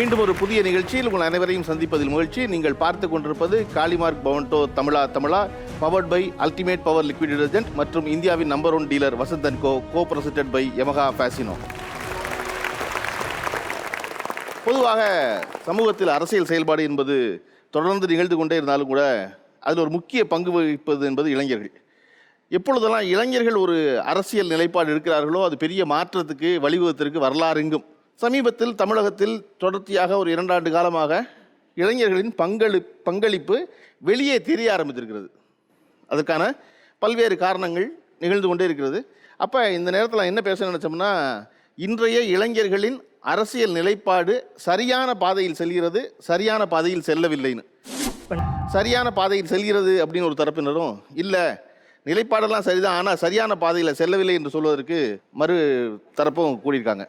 மீண்டும் ஒரு புதிய நிகழ்ச்சியில் உங்கள் அனைவரையும் சந்திப்பதில் மகிழ்ச்சி. நீங்கள் பார்த்து கொண்டிருப்பது காளிமார்க் பவன்டோ தமிழா powered by ultimate power liquid detergent மற்றும் இந்தியாவின் number 1 dealer Vasanth and Co president by Yamaha Fascino. பொதுவாக சமூகத்தில் அரசியல் செயல்பாடு என்பது தொடர்ந்து நிகழ்ந்து கொண்டே இருந்தாலும் கூட அதில் ஒரு முக்கிய பங்கு வகிப்பது என்பது இளைஞர்கள். எப்பொழுதெல்லாம் இளைஞர்கள் ஒரு அரசியல் நிலைப்பாடு எடுக்கிறார்களோ அது பெரிய மாற்றத்துக்கு வழிவகுத்திற்கு வரலாறு எங்கும். சமீபத்தில் தமிழகத்தில் தொடர்ச்சியாக ஒரு 2 ஆண்டு காலமாக இளைஞர்களின் பங்களிப்பு வெளியே தெரிய ஆரம்பித்திருக்கிறது. அதற்கான பல்வேறு காரணங்கள் நிகழ்ந்து கொண்டே இருக்கிறது. அப்போ இந்த நேரத்தில் என்ன பேச நினச்சோம்னா, இன்றைய இளைஞர்களின் அரசியல் நிலைப்பாடு சரியான பாதையில் செல்கிறது, சரியான பாதையில் செல்லவில்லைன்னு. சரியான பாதையில் செல்கிறது அப்படின்னு ஒரு தரப்பினரும், இல்லை நிலைப்பாடெல்லாம் சரிதான் ஆனால் சரியான பாதையில் செல்லவில்லை என்று சொல்வதற்கு மறு தரப்பும் கூடியிருக்காங்க.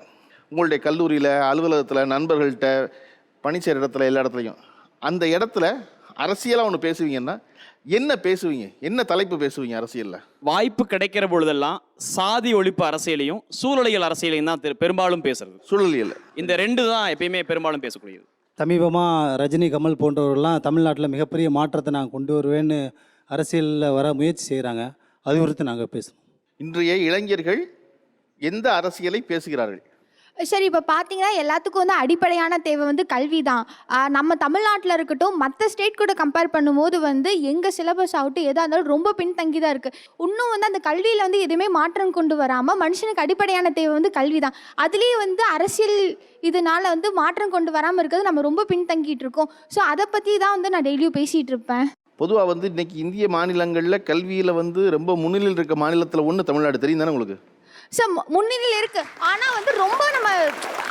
உங்களுடைய கல்லூரியில், அலுவலகத்தில், நண்பர்கள்ட்ட, பணி செய்கிற இடத்துல, எல்லா இடத்துலையும் அந்த இடத்துல அரசியலாக ஒன்று பேசுவீங்கன்னா என்ன பேசுவீங்க? என்ன தலைப்பு பேசுவீங்க அரசியலில்? வாய்ப்பு கிடைக்கிற பொழுதெல்லாம் சாதி ஒழிப்பு அரசியலையும் சூழலியல் அரசியலையும் தான் பெரும்பாலும் பேசுறது. சூழலியல் இந்த 2 தான் எப்பயுமே பெரும்பாலும் பேசக்கூடியது. சமீபமாக ரஜினி, கமல் போன்றவர்கள்லாம் தமிழ்நாட்டில் மிகப்பெரிய மாற்றத்தை நாங்கள் கொண்டு வருவேன்னு அரசியலில் வர முயற்சி செய்கிறாங்க. அது குறித்து நாங்கள் பேசணும். இன்றைய இளைஞர்கள் எந்த அரசியலை பேசுகிறார்கள்? சரி, இப்போ பார்த்தீங்கன்னா எல்லாத்துக்கும் வந்து அடிப்படையான தேவை வந்து கல்வி தான். நம்ம தமிழ்நாட்டில் இருக்கட்டும், மற்ற ஸ்டேட் கூட கம்பேர் பண்ணும்போது வந்து எங்கள் சிலபஸ் ஆகட்டும் எதாக இருந்தாலும் ரொம்ப பின்தங்கி தான் இருக்குது. இன்னும் வந்து அந்த கல்வியில் வந்து எதுவுமே மாற்றம் கொண்டு வராமல் மனுஷனுக்கு அடிப்படையான தேவை வந்து கல்வி தான். அதுலேயே வந்து அரசியல் இதனால் வந்து மாற்றம் கொண்டு வராமல் இருக்கிறது நம்ம ரொம்ப பின்தங்கிட்டு இருக்கோம். ஸோ அதை பற்றி தான் வந்து நான் டெய்லியும் பேசிகிட்டு இருப்பேன். பொதுவாக வந்து இன்றைக்கி இந்திய மாநிலங்களில் கல்வியில் வந்து ரொம்ப முன்னிலையில் இருக்க மாநிலத்தில் ஒன்று தமிழ்நாடு. தெரியும் தானே உங்களுக்கு? சார், முன்னிலையில் இருக்குது. ஆனால் வந்து ரொம்ப நம்ம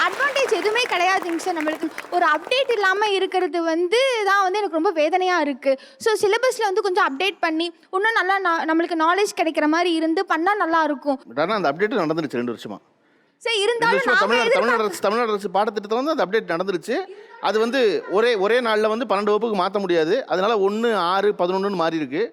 அட்வான்டேஜ் எதுவுமே கிடையாதுங்க சார். நம்மளுக்கு ஒரு அப்டேட் இல்லாமல் இருக்கிறது வந்து தான் வந்து எனக்கு ரொம்ப வேதனையாக இருக்குது. ஸோ சிலபஸில் வந்து கொஞ்சம் அப்டேட் பண்ணி இன்னும் நல்லா நம்மளுக்கு நாலேஜ் கிடைக்கிற மாதிரி இருந்து பண்ணால் நல்லாயிருக்கும். ஆனால் அந்த அப்டேட் நடந்துருச்சு 2 வருஷமாக. சார் இருந்தாலும் தமிழ்நாடு அரசு பாடத்திட்டத்தில் வந்து அந்த அப்டேட் நடந்துருச்சு. அது வந்து ஒரே நாளில் வந்து 12 வகுப்புக்கு மாற்ற முடியாது. அதனால் 1, 6, 11 மாறி இருக்கு.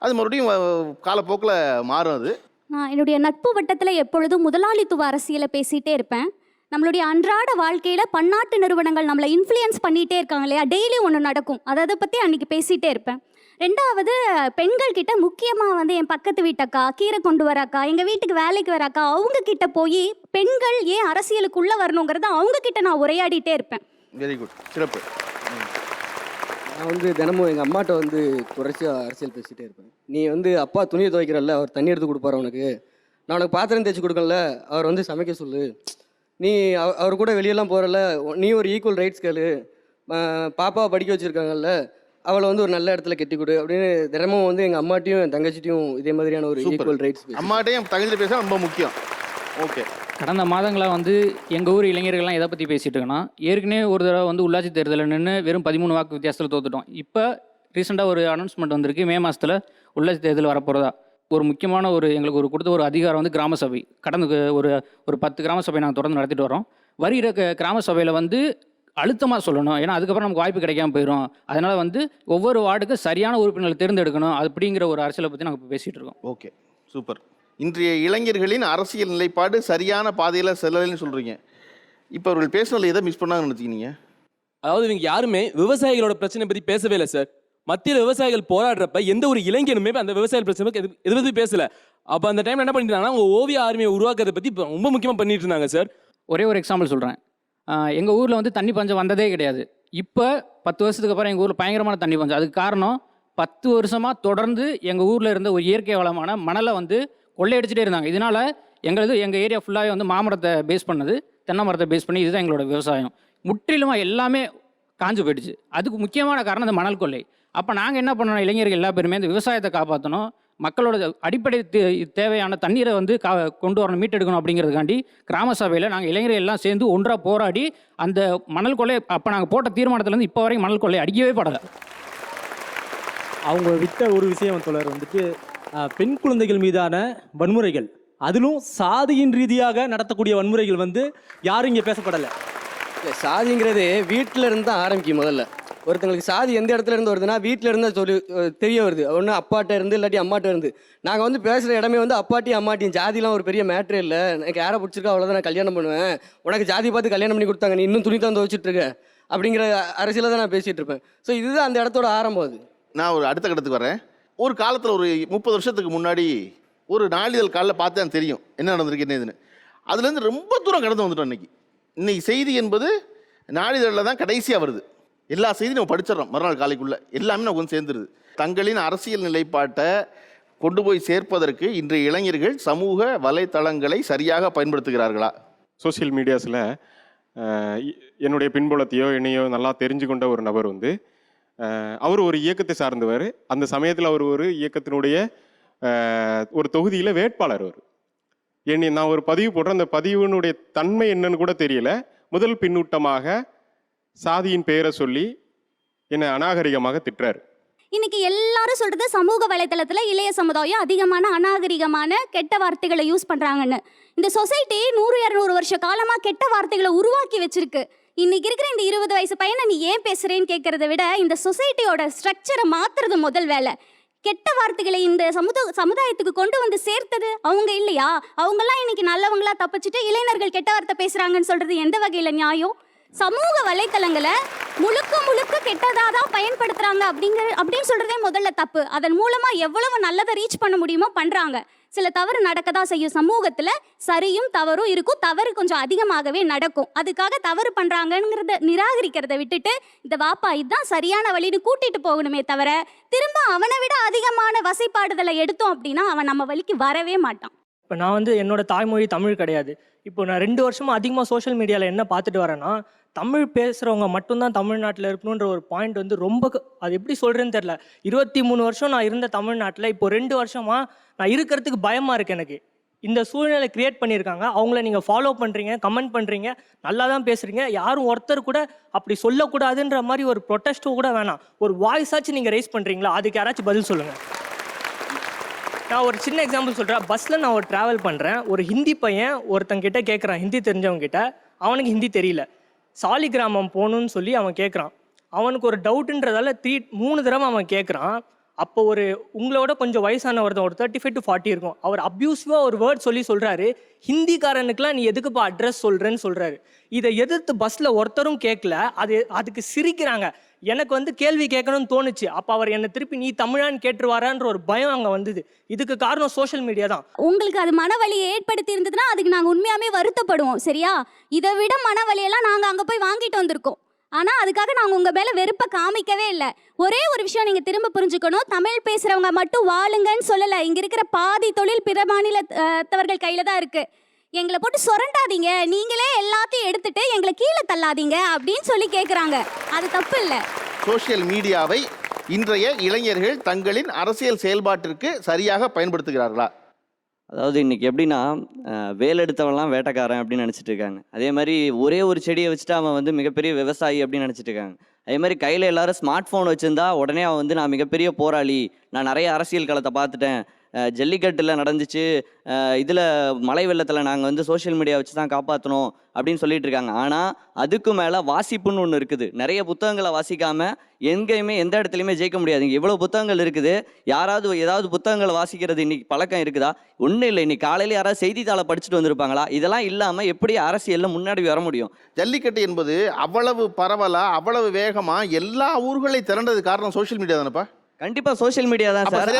அது மறுபடியும் காலப்போக்கில் மாறும். அது நான் என்னுடைய நட்பு வட்டத்தில் எப்பொழுதும் முதலாளித்துவ அரசியலை பேசிகிட்டே இருப்பேன். நம்மளுடைய அன்றாட வாழ்க்கையில் பன்னாட்டு நிறுவனங்கள் நம்மளை இன்ஃப்ளூயன்ஸ் பண்ணிகிட்டே இருக்காங்க இல்லையா, டெய்லி ஒன்று நடக்கும். அதை பற்றி அன்றைக்கி பேசிகிட்டே இருப்பேன். 2வது, பெண்கள் கிட்ட முக்கியமாக வந்து என் பக்கத்து வீட்டக்கா, கீரை கொண்டு வராக்கா, எங்கள் வீட்டுக்கு வேலைக்கு வராக்கா, அவங்கக்கிட்ட போய் பெண்கள் ஏன் அரசியலுக்குள்ளே வரணுங்கிறத அவங்கக்கிட்ட நான் உரையாடிட்டே இருப்பேன். வெரி குட், சிறப்பு. நான் வந்து தினமும் எங்கள் அம்மாட்ட வந்து தொடர்ச்சியாக அரசியல் பேசிகிட்டே இருப்பேன். நீ வந்து அப்பா துணியை துவைக்கிறல்ல, அவர் தண்ணி எடுத்து கொடுப்பாரு உனக்கு. நான் உனக்கு பாத்திரம் தேய்ச்சி கொடுக்கல, அவர் வந்து சமைக்க சொல்லு. நீ அவர் கூட வெளியெல்லாம் போகிறல்ல, நீ ஒரு ஈக்குவல் ரைட்ஸ் கேளு. பாப்பாவை படிக்க வச்சுருக்காங்கல்ல, அவளை வந்து ஒரு நல்ல இடத்துல கெட்டி கொடு அப்படின்னு தினமும் வந்து எங்கள் அம்மாட்டையும் என் தங்கச்சிட்டையும் இதே மாதிரியான ஒரு ஈக்குவல் ரைட்ஸ். அம்மாட்டையும் தங்கச்சி பேச ரொம்ப முக்கியம். ஓகே. கடந்த மாதங்களாக வந்து எங்கள் ஊர் இளைஞர்கள்லாம் எதை பற்றி பேசிகிட்டு இருக்கோன்னா, ஏற்கனவே ஒரு தடவை வந்து உள்ளாட்சி தேர்தலில் நின்று வெறும் 13 வாக்கு வித்தியாசத்தில் தோத்துட்டோம். இப்போ ரீசெண்டாக ஒரு அனௌன்ஸ்மெண்ட் வந்திருக்கு, மே மாதத்தில் உள்ளாட்சி தேர்தல் வரப்போகிறதா. ஒரு முக்கியமான எங்களுக்கு கொடுத்த ஒரு அதிகாரம் வந்து கிராம சபை. கடந்த ஒரு 10 கிராம சபை நாங்கள் தொடர்ந்து நடத்திட்டு வரோம். வருகிற கிராம சபையில் வந்து அழுத்தமாக சொல்லணும், ஏன்னா அதுக்கப்புறம் நமக்கு வாய்ப்பு கிடைக்காம போயிடும். அதனால் வந்து ஒவ்வொரு வார்டுக்கு சரியான உறுப்பினர்களை தேர்ந்தெடுக்கணும். அப்படிங்கிற ஒரு அரசியலை பற்றி நாங்கள் இப்போ பேசிகிட்டு இருக்கோம். Okay, super. இன்றைய இளைஞர்களின் அரசியல் நிலைப்பாடு சரியான பாதையில் செல்லலைன்னு சொல்கிறீங்க. இப்போ அவர்கள் பேசுனதில் எதை மிஸ் பண்ணாங்கன்னு நினச்சிக்கிங்க? அதாவது இவங்க யாருமே விவசாயிகளோட பிரச்சனை பற்றி பேசவே இல்லை சார். மத்தியில் விவசாயிகள் போராடுறப்ப எந்த ஒரு இளைஞனுமே அந்த விவசாய பிரச்சனை எது பற்றி பேசலை. அப்போ அந்த டைம் என்ன பண்ணிட்டு இருந்தாங்கன்னா, அவங்க ஓவிய ஆர்மியை உருவாக்குறதை பற்றி ரொம்ப முக்கியமாக பண்ணிட்டு இருந்தாங்க சார். ஒரே ஒரு எக்ஸாம்பிள் சொல்கிறேன். எங்கள் ஊரில் வந்து தண்ணி பஞ்சம் வந்ததே கிடையாது. இப்போ 10 வருஷத்துக்கு அப்புறம் எங்கள் ஊரில் பயங்கரமான தண்ணி பஞ்சம். அதுக்கு காரணம் 10 வருஷமாக தொடர்ந்து எங்கள் ஊரில் இருந்த ஒரு இயற்கை வளமான மணலை வந்து கொள்ளையடிச்சிட்டே இருந்தாங்க. இதனால் எங்கள் ஏரியா ஃபுல்லாகவே வந்து மாமரத்தை பேஸ் பண்ணது, தென்னை மரத்தை பேஸ் பண்ணி இதுதான் எங்களோட விவசாயம். முற்றிலுமாக எல்லாமே காஞ்சு போயிடுச்சு. அதுக்கு முக்கியமான காரணம் இந்த மணல் கொள்ளை. அப்போ நாங்கள் என்ன பண்ணணும், இளைஞர்கள் எல்லா பேருமே இந்த விவசாயத்தை காப்பாற்றணும், மக்களோட அடிப்படை தேவையான தண்ணீரை வந்து கொண்டு வரணும், மீட்டெடுக்கணும். அப்படிங்கிறதுக்காண்டி கிராம சபையில் நாங்கள் இளைஞர்கள் எல்லாம் சேர்ந்து ஒன்றாக போராடி அந்த மணல் கொள்ளை, அப்போ நாங்கள் போட்ட தீர்மானத்துலேருந்து இப்போ வரைக்கும் மணல் கொள்ளை அடிக்கவே படலை. அவங்க விட்ட ஒரு விஷயம் தொடர் வந்துட்டு பெண் குழந்தைகள் மீதான வன்முறைகள், அதிலும் சாதியின் ரீதியாக நடத்தக்கூடிய வன்முறைகள் வந்து யாரும் இங்கே பேசப்படலை. சாதிங்கிறது வீட்டில் இருந்து தான் ஆரம்பிக்கும். முதல்ல ஒருத்தங்களுக்கு சாதி எந்த இடத்துல இருந்து வருதுன்னா வீட்டில் இருந்து சொல்லி தெரிய வருது. ஒன்று அப்பாட்ட இருந்து இல்லாட்டி அம்மாட்ட இருந்து. நாங்கள் வந்து பேசுகிற இடமே வந்து அப்பாட்டி அம்மாட்டியும், ஜாதிலாம் ஒரு பெரிய மேட்ரே இல்லை. எனக்கு யாரை பிடிச்சிருக்கா அவ்வளோதான் நான் கல்யாணம் பண்ணுவேன், உனக்கு ஜாதி பார்த்து கல்யாணம் பண்ணி கொடுத்தாங்க, நீ இன்னும் துணி தந்து வச்சுட்ருக்க அப்படிங்கிற அரசியலை தான் நான் பேசிகிட்டு இருப்பேன். ஸோ இதுதான் அந்த இடத்தோட ஆரம்பம். அது நான் ஒரு அடுத்த கட்டத்துக்கு வரேன். ஒரு காலத்தில் ஒரு 30 வருஷத்துக்கு முன்னாடி ஒரு நாளிதழ் காலில் பார்த்தா தெரியும் என்ன நடந்திருக்கு என்ன இதுன்னு. அதுலேருந்து ரொம்ப தூரம் கடந்து வந்துட்டோம். இன்னைக்கு செய்தி என்பது நாளிதழில் தான் கடைசியாக வருது. எல்லா செய்தியும் நம்ம படிச்சிடறோம் மறுநாள் காலைக்குள்ளே, எல்லாமே நமக்கு வந்து சேர்ந்துருது. தங்களின் அரசியல் நிலைப்பாட்டை கொண்டு போய் சேர்ப்பதற்கு இன்றைய இளைஞர்கள் சமூக வலைத்தளங்களை சரியாக பயன்படுத்துகிறார்களா? சோஷியல் மீடியாஸில் என்னுடைய பின்புலத்தையோ என்னையோ நல்லா தெரிஞ்சு கொண்ட ஒரு நபர் வந்து அவர் ஒரு இயக்கத்தை சார்ந்தவர். அந்த சமயத்தில் அவர் ஒரு இயக்கத்தினுடைய ஒரு தொகுதியில் வேட்பாளர். அவர் நான் ஒரு பதிவு போடுறேன். அந்த பதிவினுடைய தன்மை என்னன்னு கூட தெரியல. முதல் பின்னூட்டமாக சாதியின் பெயரை சொல்லி என்னை அநாகரிகமாக திட்டுறாரு. இன்னைக்கு எல்லாரும் சொல்றது சமூக வலைதளத்துல இளைய சமுதாயம் அதிகமான அநாகரிகமான கெட்ட வார்த்தைகளை யூஸ் பண்றாங்கன்னு. இந்த சொசைட்டி 100-200 வருஷ காலமா கெட்ட வார்த்தைகளை உருவாக்கி வச்சிருக்கு. இன்னைக்கு இருக்கிற இந்த 20 வயசு பையனை நீ ஏன் பேசுறேன்னு கேட்கறத விட இந்த சொசைட்டியோட ஸ்ட்ரக்சரை மாத்துறது முதல் வேலை. கெட்ட வார்த்தைகளை இந்த சமுதாயத்துக்கு கொண்டு வந்து சேர்த்தது அவங்க இல்லையா? அவங்கெல்லாம் இன்னைக்கு நல்லவங்களா தப்பிச்சுட்டு இளைஞர்கள் கெட்ட வார்த்தை பேசுறாங்கன்னு சொல்றது எந்த வகையில நியாயம்? சமூக வலைத்தளங்களை முழுக்க கெட்டதாக தான் பயன்படுத்துறாங்க அப்படின்னு சொல்றதே முதல்ல தப்பு. அதன் மூலமா எவ்வளவு நல்லதை ரீச் பண்ண முடியுமோ பண்றாங்க. சில தவறு நடக்க தான் செய்யும். சமூகத்துல சரியும் தவறும் இருக்கும். தவறு கொஞ்சம் அதிகமாகவே நடக்கும். அதுக்காக தவறு பண்றாங்கிறத நிராகரிக்கிறத விட்டுட்டு இந்த வாப்பா இதுதான் சரியான வழின்னு கூட்டிட்டு போகணுமே தவிர திரும்ப அவனை விட அதிகமான வசைப்பாடுதலை எடுத்தோம் அப்படின்னா அவன் நம்ம வழிக்கு வரவே மாட்டான். இப்போ நான் வந்து என்னோட தாய்மொழி தமிழ் கிடையாது. இப்போ நான் 2 வருஷமாக அதிகமாக சோஷியல் மீடியாவில் என்ன பார்த்துட்டு வரேன்னா, தமிழ் பேசுகிறவங்க மட்டும்தான் தமிழ்நாட்டில் இருக்கணுன்ற ஒரு பாயிண்ட் வந்து ரொம்ப அது எப்படி சொல்கிறேன்னு தெரில. 23 வருஷம் நான் இருந்த தமிழ்நாட்டில் இப்போ 2 வருஷமாக நான் இருக்கிறதுக்கு பயமாக இருக்குது எனக்கு. இந்த சூழ்நிலை கிரியேட் பண்ணியிருக்காங்க. அவங்கள நீங்கள் ஃபாலோ பண்ணுறீங்க, கமெண்ட் பண்ணுறீங்க, நல்லா தான் பேசுகிறீங்க. யாரும் ஒருத்தர் கூட அப்படி சொல்லக்கூடாதுன்ற மாதிரி ஒரு ப்ரொட்டஸ்ட்டோ கூட வேணாம். ஒரு வாய்ஸாச்சும் நீங்கள் ரைஸ் பண்ணுறீங்களா? அதுக்கு யாராச்சும் பதில் சொல்லுங்கள். நான் ஒரு சின்ன எக்ஸாம்பிள் சொல்கிறேன். பஸ்ஸில் நான் ஒரு ட்ராவல் பண்ணுறேன். ஒரு ஹிந்தி பையன் ஒருத்தங்கிட்ட கேட்குறான், ஹிந்தி தெரிஞ்சவங்க கிட்ட. அவனுக்கு ஹிந்தி தெரியல. சாலிகிராமம் போகணுன்னு சொல்லி அவன் கேட்குறான். அவனுக்கு ஒரு டவுட்டுன்றதால 3 தடவை அவன் கேட்குறான். அப்போ உங்களோட கொஞ்சம் வயசான ஒரு 35 to 40 இருக்கும். அவர் அப்யூசிவாக ஒரு வேர்ட் சொல்கிறாரு. ஹிந்திக்காரனுக்குலாம் நீ எதுக்குப்பா அட்ரஸ் சொல்கிறேன்னு சொல்கிறாரு. இதை எதிர்த்து பஸ்ஸில் ஒருத்தரும் கேட்கல. அதுக்கு சிரிக்கிறாங்க. எனக்கு வந்து கேள்வி கேட்கணும்னு தோணுச்சு. அப்போ அவர் என்னை திருப்பி நீ தமிழான்னு கேட்டுருவாரான்ற ஒரு பயம் அங்கே வந்தது. இதுக்கு காரணம் சோஷியல் மீடியா தான். உங்களுக்கு அது மனவலியை ஏற்படுத்தி இருந்ததுன்னா அதுக்கு நாங்கள் உண்மையாகவே வருத்தப்படுவோம். சரியா? இதை விட மனவலியெல்லாம் நாங்கள் அங்கே போய் வாங்கிட்டு வந்திருக்கோம். ஆனால் அதுக்காக நாங்கள் உங்கள் மேலே வெறுப்பை காமிக்கவே இல்லை. ஒரே ஒரு விஷயம் நீங்கள் திரும்ப புரிஞ்சுக்கணும். தமிழ் பேசுகிறவங்க மட்டும் வாழுங்கன்னு சொல்லலை. இங்கே இருக்கிற பாதி தொழில் பிற மாநிலத்தவர்கள் கையில் தான் இருக்குது. எங்களை போட்டு சொரண்டாதீங்க, நீங்களே எல்லாத்தையும் எடுத்துட்டு எங்களை கீழே தள்ளாதீங்க அப்படின்னு சொல்லி கேட்குறாங்க. அது தப்பு இல்லை. சோஷியல் மீடியாவை இன்றைய இளைஞர்கள் தங்களின் அரசியல் செயல்பாட்டிற்கு சரியாக பயன்படுத்துகிறார்களா? அதாவது இன்றைக்கி எப்படின்னா வேலெடுத்தவன்லாம் வேட்டைக்காரன் அப்படின்னு நினச்சிட்டு இருக்காங்க. அதே மாதிரி ஒரே ஒரு செடியை வச்சுட்டு அவன் வந்து மிகப்பெரிய விவசாயி அப்படின்னு நினச்சிட்டு இருக்காங்க. அதே மாதிரி கையில் எல்லாரும் ஸ்மார்ட் ஃபோன் வச்சுருந்தா உடனே அவன் வந்து நான் மிகப்பெரிய போராளி, நான் நிறைய அரசியல் களத்தை பார்த்துட்டேன், ஜல்லிக்கட்டில் நடந்துச்சு, இதில் மழை வெள்ளத்தில் நாங்கள் வந்து சோஷியல் மீடியா வச்சு தான் காப்பாற்றணும் அப்படின்னு சொல்லிட்டு இருக்காங்க. ஆனால் அதுக்கு மேலே வாசிப்புன்னு ஒன்று இருக்குது. நிறைய புத்தகங்களை வாசிக்காமல் எங்கேயுமே எந்த இடத்துலையுமே ஜெயிக்க முடியாது. இங்கே இவ்வளோ புத்தகங்கள் இருக்குது. ஏதாவது புத்தகங்களை வாசிக்கிறது இன்னைக்கு பழக்கம் இருக்குதா? ஒன்றும் இல்லை. இன்னைக்கு காலையில் யாராவது செய்தித்தாளை படிச்சுட்டு வந்திருப்பாங்களா? இதெல்லாம் இல்லாமல் எப்படி அரசியலில் முன்னாடி வர முடியும்? ஜல்லிக்கட்டு என்பது அவ்வளவு பரவலாக அவ்வளவு வேகமாக எல்லா ஊர்களையும் திரண்டது காரணம் சோஷியல் மீடியா தானப்பா? கண்டிப்பா சோஷியல் மீடியா தான் சார்.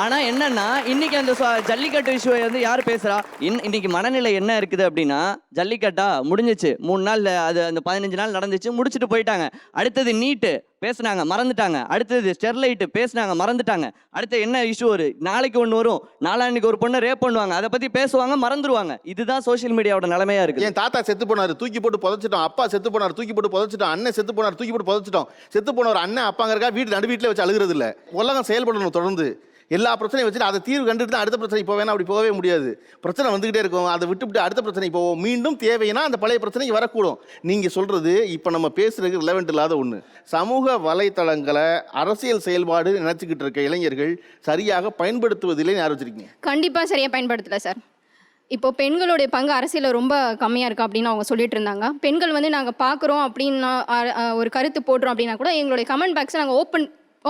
ஆனா என்னன்னா இன்னைக்கு அந்த ஜல்லிக்கட்டு இஷ்யூ வந்து யார் பேசுறா? இன்னைக்கு மனநிலை என்ன இருக்குது அப்படின்னா, ஜல்லிக்கட்டா முடிஞ்சிச்சு, 3 நாள் அது அந்த 15 நாள் நடந்துச்சு, முடிச்சுட்டு போயிட்டாங்க. அடுத்தது நீட்டு பேசுனாங்க, மறந்துட்டாங்க. அடுத்தது ஸ்டெர்லைட்டு பேசுனாங்க, மறந்துட்டாங்க. அடுத்து என்ன இஷ்யூ நாளைக்கு ஒன்று வரும், நாளான்னைக்கு ஒரு பொண்ணை ரேப் பண்ணுவாங்க, அதை பத்தி பேசுவாங்க, மறந்துடுவாங்க. இதுதான் சோஷியல் மீடியாவோட நிலைமையா இருக்கு. என் தாத்தா செத்து போனாரு, தூக்கி போட்டு புதைச்சிட்டோம். அப்பா செத்து போனார், தூக்கி போட்டு புதைச்சிட்டோம். அண்ணன் செத்து போனார், தூக்கி போட்டு புதைச்சிட்டோம். செத்து போனவர் அண்ணன் அப்பாங்கிறக்கா நடு வீட்டில் வச்சு அழுகிறது இல்லை. உலகம் செயல்படணும் தொடர்ந்து. எல்லா பிரச்சனையும் வச்சுட்டு அதை தீர்வு கண்டுட்டு தான் அடுத்த பிரச்சனை போவேன்னா அப்படி போகவே முடியாது. பிரச்சனை வந்துகிட்டே இருக்கும். அதை விட்டுவிட்டு அடுத்த பிரச்சனை போவோம். மீண்டும் தேவைன்னா அந்த பழைய பிரச்சனைக்கு வரக்கூடும். நீங்கள் சொல்கிறது இப்போ நம்ம பேசுறதுக்கு ரிலவெண்ட் இல்லாத ஒன்று. சமூக வலைத்தளங்களை அரசியல் செயல்பாடு நினச்சிக்கிட்டு இருக்க இளைஞர்கள் சரியாக பயன்படுத்துவதில்லைன்னு யார் வச்சிருக்கீங்க? கண்டிப்பாக சரியாக பயன்படுத்தலை சார். இப்போ பெண்களுடைய பங்கு அரசியலில் ரொம்ப கம்மியாக இருக்கா அப்படின்னு அவங்க சொல்லிட்டு இருந்தாங்க. பெண்கள் வந்து நாங்கள் பார்க்குறோம் அப்படின்னா ஒரு கருத்து போடுறோம் அப்படின்னா கூட எங்களுடைய கமெண்ட் பாக்ஸை நாங்கள்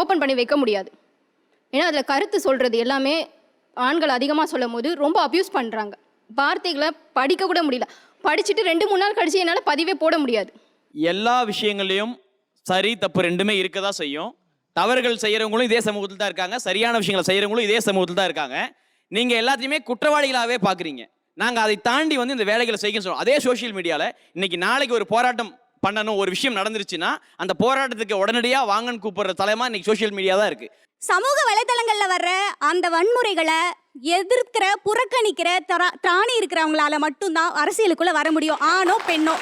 ஓப்பன் பண்ணி வைக்க முடியாது. ஏன்னா அதில் கருத்து சொல்கிறது எல்லாமே ஆண்கள் அதிகமாக சொல்லும் போது ரொம்ப அப்யூஸ் பண்ணுறாங்க. வார்த்தைகளை படிக்க கூட முடியல. படிச்சுட்டு 2-3 நாள் கழிச்சு என்னால் பதிவே போட முடியாது. எல்லா விஷயங்களையும் சரி தப்பு ரெண்டுமே இருக்க தான் செய்யும். தவறுகள் செய்கிறவங்களும் இதே சமூகத்தில் தான் இருக்காங்க, சரியான விஷயங்களை செய்கிறவங்களும் இதே சமூகத்தில் தான் இருக்காங்க. நீங்கள் எல்லாத்தையுமே குற்றவாளிகளாகவே பார்க்குறீங்க. நாங்கள் அதை தாண்டி வந்து இந்த வேலைகளை செய்யணும்னு சொல்லுவோம். அதே சோஷியல் மீடியாவில் இன்னைக்கு நாளைக்கு ஒரு போராட்டம் பண்ணணும், ஒரு விஷயம் நடந்துருச்சுன்னா அந்த போராட்டத்துக்கு உடனடியாக வாங்கன்னு கூப்பிடுற தலைமா இன்னைக்கு சோஷியல் மீடியா தான் இருக்குது. சமூக வலைதளங்கள்ல வர்ற அந்த வன்முறைகளை எதிர்க்கிற புறக்கணிக்கிற திராணி இருக்கிறவங்களால மட்டும்தான் அரசியலுக்குள்ள வர முடியும். ஆணோ பெண்ணோ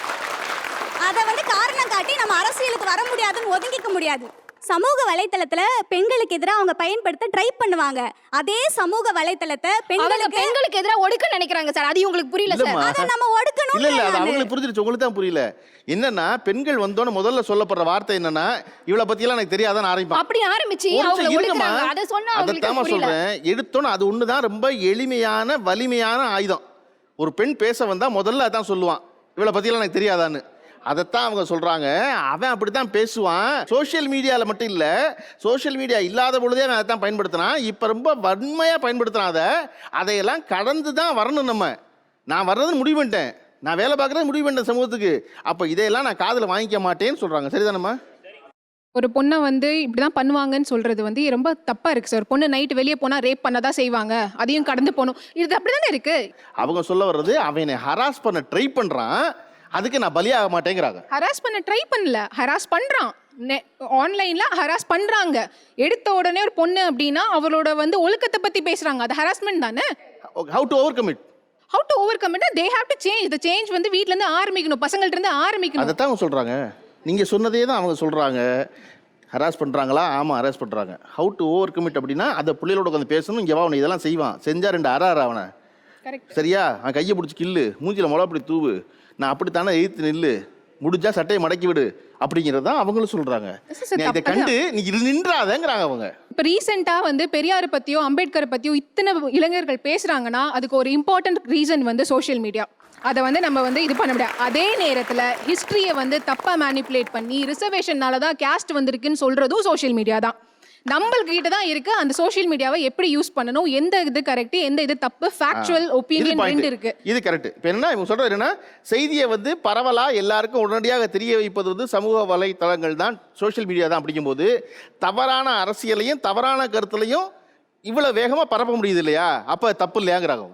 அதை வந்து காரணம் காட்டி நம்ம அரசியலுக்கு வர முடியாதுன்னு ஒதுங்கிக்க முடியாது. சமூக வலைத்தளத்துல பெண்களுக்கு எதிராக அவங்க பயன்படுத்த ட்ரை பண்ணுவாங்க. அதே சமூக வலைத்தளத்தை பெண்களுக்கு எதிராக ஒடுக்க நினைக்கிறாங்க சார். அது உங்களுக்கு புரியல சார். அதை நம்ம ஒடுக்கணும். இல்ல அது அவங்களுக்கு புரிஞ்சிருச்சு, உங்களுக்கு தான் புரியல. என்னன்னா பெண்கள் வந்தோன்னு முதல்ல சொல்லப்படுற வார்த்தை என்னன்னா, இவளை பத்தி எல்லாம் எனக்கு தெரியாதான்னு ஆரம்பிப்பான். அப்படி ஆரம்பிச்சு அவங்களை ஒடுக்குறாங்க. அதை சொன்னா அதைத்தாம சொல்றேன். எடுத்தோன்னு அது ஒண்ணுதான் ரொம்ப எளிமையான வலிமையான ஆயுதம். ஒரு பெண் பேச வந்தா முதல்ல அதான் சொல்லுவான், இவளை பத்தி எல்லாம் எனக்கு தெரியாதான்னு. அதைத்தான் அவங்க சொல்றாங்க. அவன் அப்படித்தான் பேசுவான். சோஷியல் மீடியாவில் மட்டும் இல்லை, சோஷியல் மீடியா இல்லாத பொழுதே அவன் அதைத்தான் பயன்படுத்தினான். இப்போ ரொம்ப வன்மையாக பயன்படுத்தினான். அதையெல்லாம் கடந்து தான் வரணும். நான் வர்றதுன்னு முடிவு பண்ணிட்டேன், நான் வேலை பார்க்குறது முடிவு பண்ணிட்டேன் சமூகத்துக்கு. அப்போ இதையெல்லாம் நான் காதில் வாங்கிக்க மாட்டேன்னு சொல்கிறாங்க. சரிதானம்மா? ஒரு பொண்ணை வந்து இப்படி தான் பண்ணுவாங்கன்னு சொல்கிறது வந்து ரொம்ப தப்பாக இருக்குது சார். பொண்ணு நைட்டு வெளியே போனால் ரேப் பண்ண தான் செய்வாங்க, அதையும் கடந்து போகணும். இது அப்படி தானே இருக்குது. அவங்க சொல்ல வர்றது, அவனை ஹராஸ் பண்ண ட்ரை பண்ணுறான், அதுக்கு நான் பலியாக மாட்டேங்கிறாங்க. ஹராஸ் பண்ண ட்ரை பண்ணல, ஹராஸ் பண்ணுறான். ஆன்லைனில் ஹராஸ் பண்ணுறாங்க. எடுத்த உடனே ஒரு பொண்ணு அப்படின்னா அவளோட வந்து ஒழுக்கத்தை பற்றி பேசுகிறாங்க. அது ஹராஸ்மெண்ட் தானே. How to over come it? How to over come it? They have to change. இந்த சேஞ்ச் வந்து வீட்டிலேருந்து ஆரம்பிக்கணும், பசங்கள்ட்ட இருந்து ஆரம்பிக்கணும். அதை தான் அவங்க சொல்கிறாங்க. நீங்கள் சொன்னதே தான் அவங்க சொல்கிறாங்க. ஹராஸ் பண்ணுறாங்களா? ஆமாம், ஹராஸ் பண்ணுறாங்க. How to over come it அப்படின்னா அதை பிள்ளைகளோட உட்காந்து பேசணும். இங்கே அவனை இதெல்லாம் செய்வான், செஞ்சால் 2 அற அவனை. சரியா? அவன் கையை பிடிச்சி கில்லு, மூஞ்சியில் முளை அப்படி தூவு, நான் அப்படித்தானே எதிர்த்து நில்லு, முடிஞ்சா சட்டையை மடக்கி விடு அப்படிங்கிறது தான் அவங்களும் சொல்கிறாங்க. இதை கண்டு நீ இது நின்றாதங்கிறாங்க அவங்க. இப்போ ரீசெண்டாக வந்து பெரியாரை பற்றியோ அம்பேத்கரை பற்றியோ இத்தனை இளைஞர்கள் பேசுகிறாங்கன்னா அதுக்கு ஒரு இம்பார்ட்டன்ட் ரீசன் வந்து சோஷியல் மீடியா. அதை வந்து நம்ம வந்து இது பண்ண முடியாது. அதே நேரத்தில் ஹிஸ்ட்ரியை வந்து தப்பாக மேனிப்புலேட் பண்ணி ரிசர்வேஷன்னால தான் கேஸ்ட் வந்திருக்குன்னு சொல்கிறதும் சோஷியல் மீடியா தான். நம்மளுக்கு கிட்ட தான் இருக்கு அந்த சோஷியல் மீடியாவை எப்படி யூஸ் பண்ணணும், எந்த இது கரெக்ட், எந்த இது தப்பு, ஃபேக்சுவல் ஒப்பீனியன் ரெண்டு இருக்கு. இது கரெக்ட். இப்போ என்ன இவங்க சொல்றது என்னன்னா, செய்தியை வந்து பரவலா எல்லாருக்கும் உடனடியாக தெரிய வைப்பது வந்து சமூக வலைத்தளங்கள் தான், சோஷியல் மீடியா தான். அப்படிங்கும்போது தவறான அரசியலையும் தவறான கருத்துலையும் இவ்வளவு வேகமா பரப்ப முடியுது இல்லையா? அப்ப தப்பு இல்லையாங்கிறாங்க.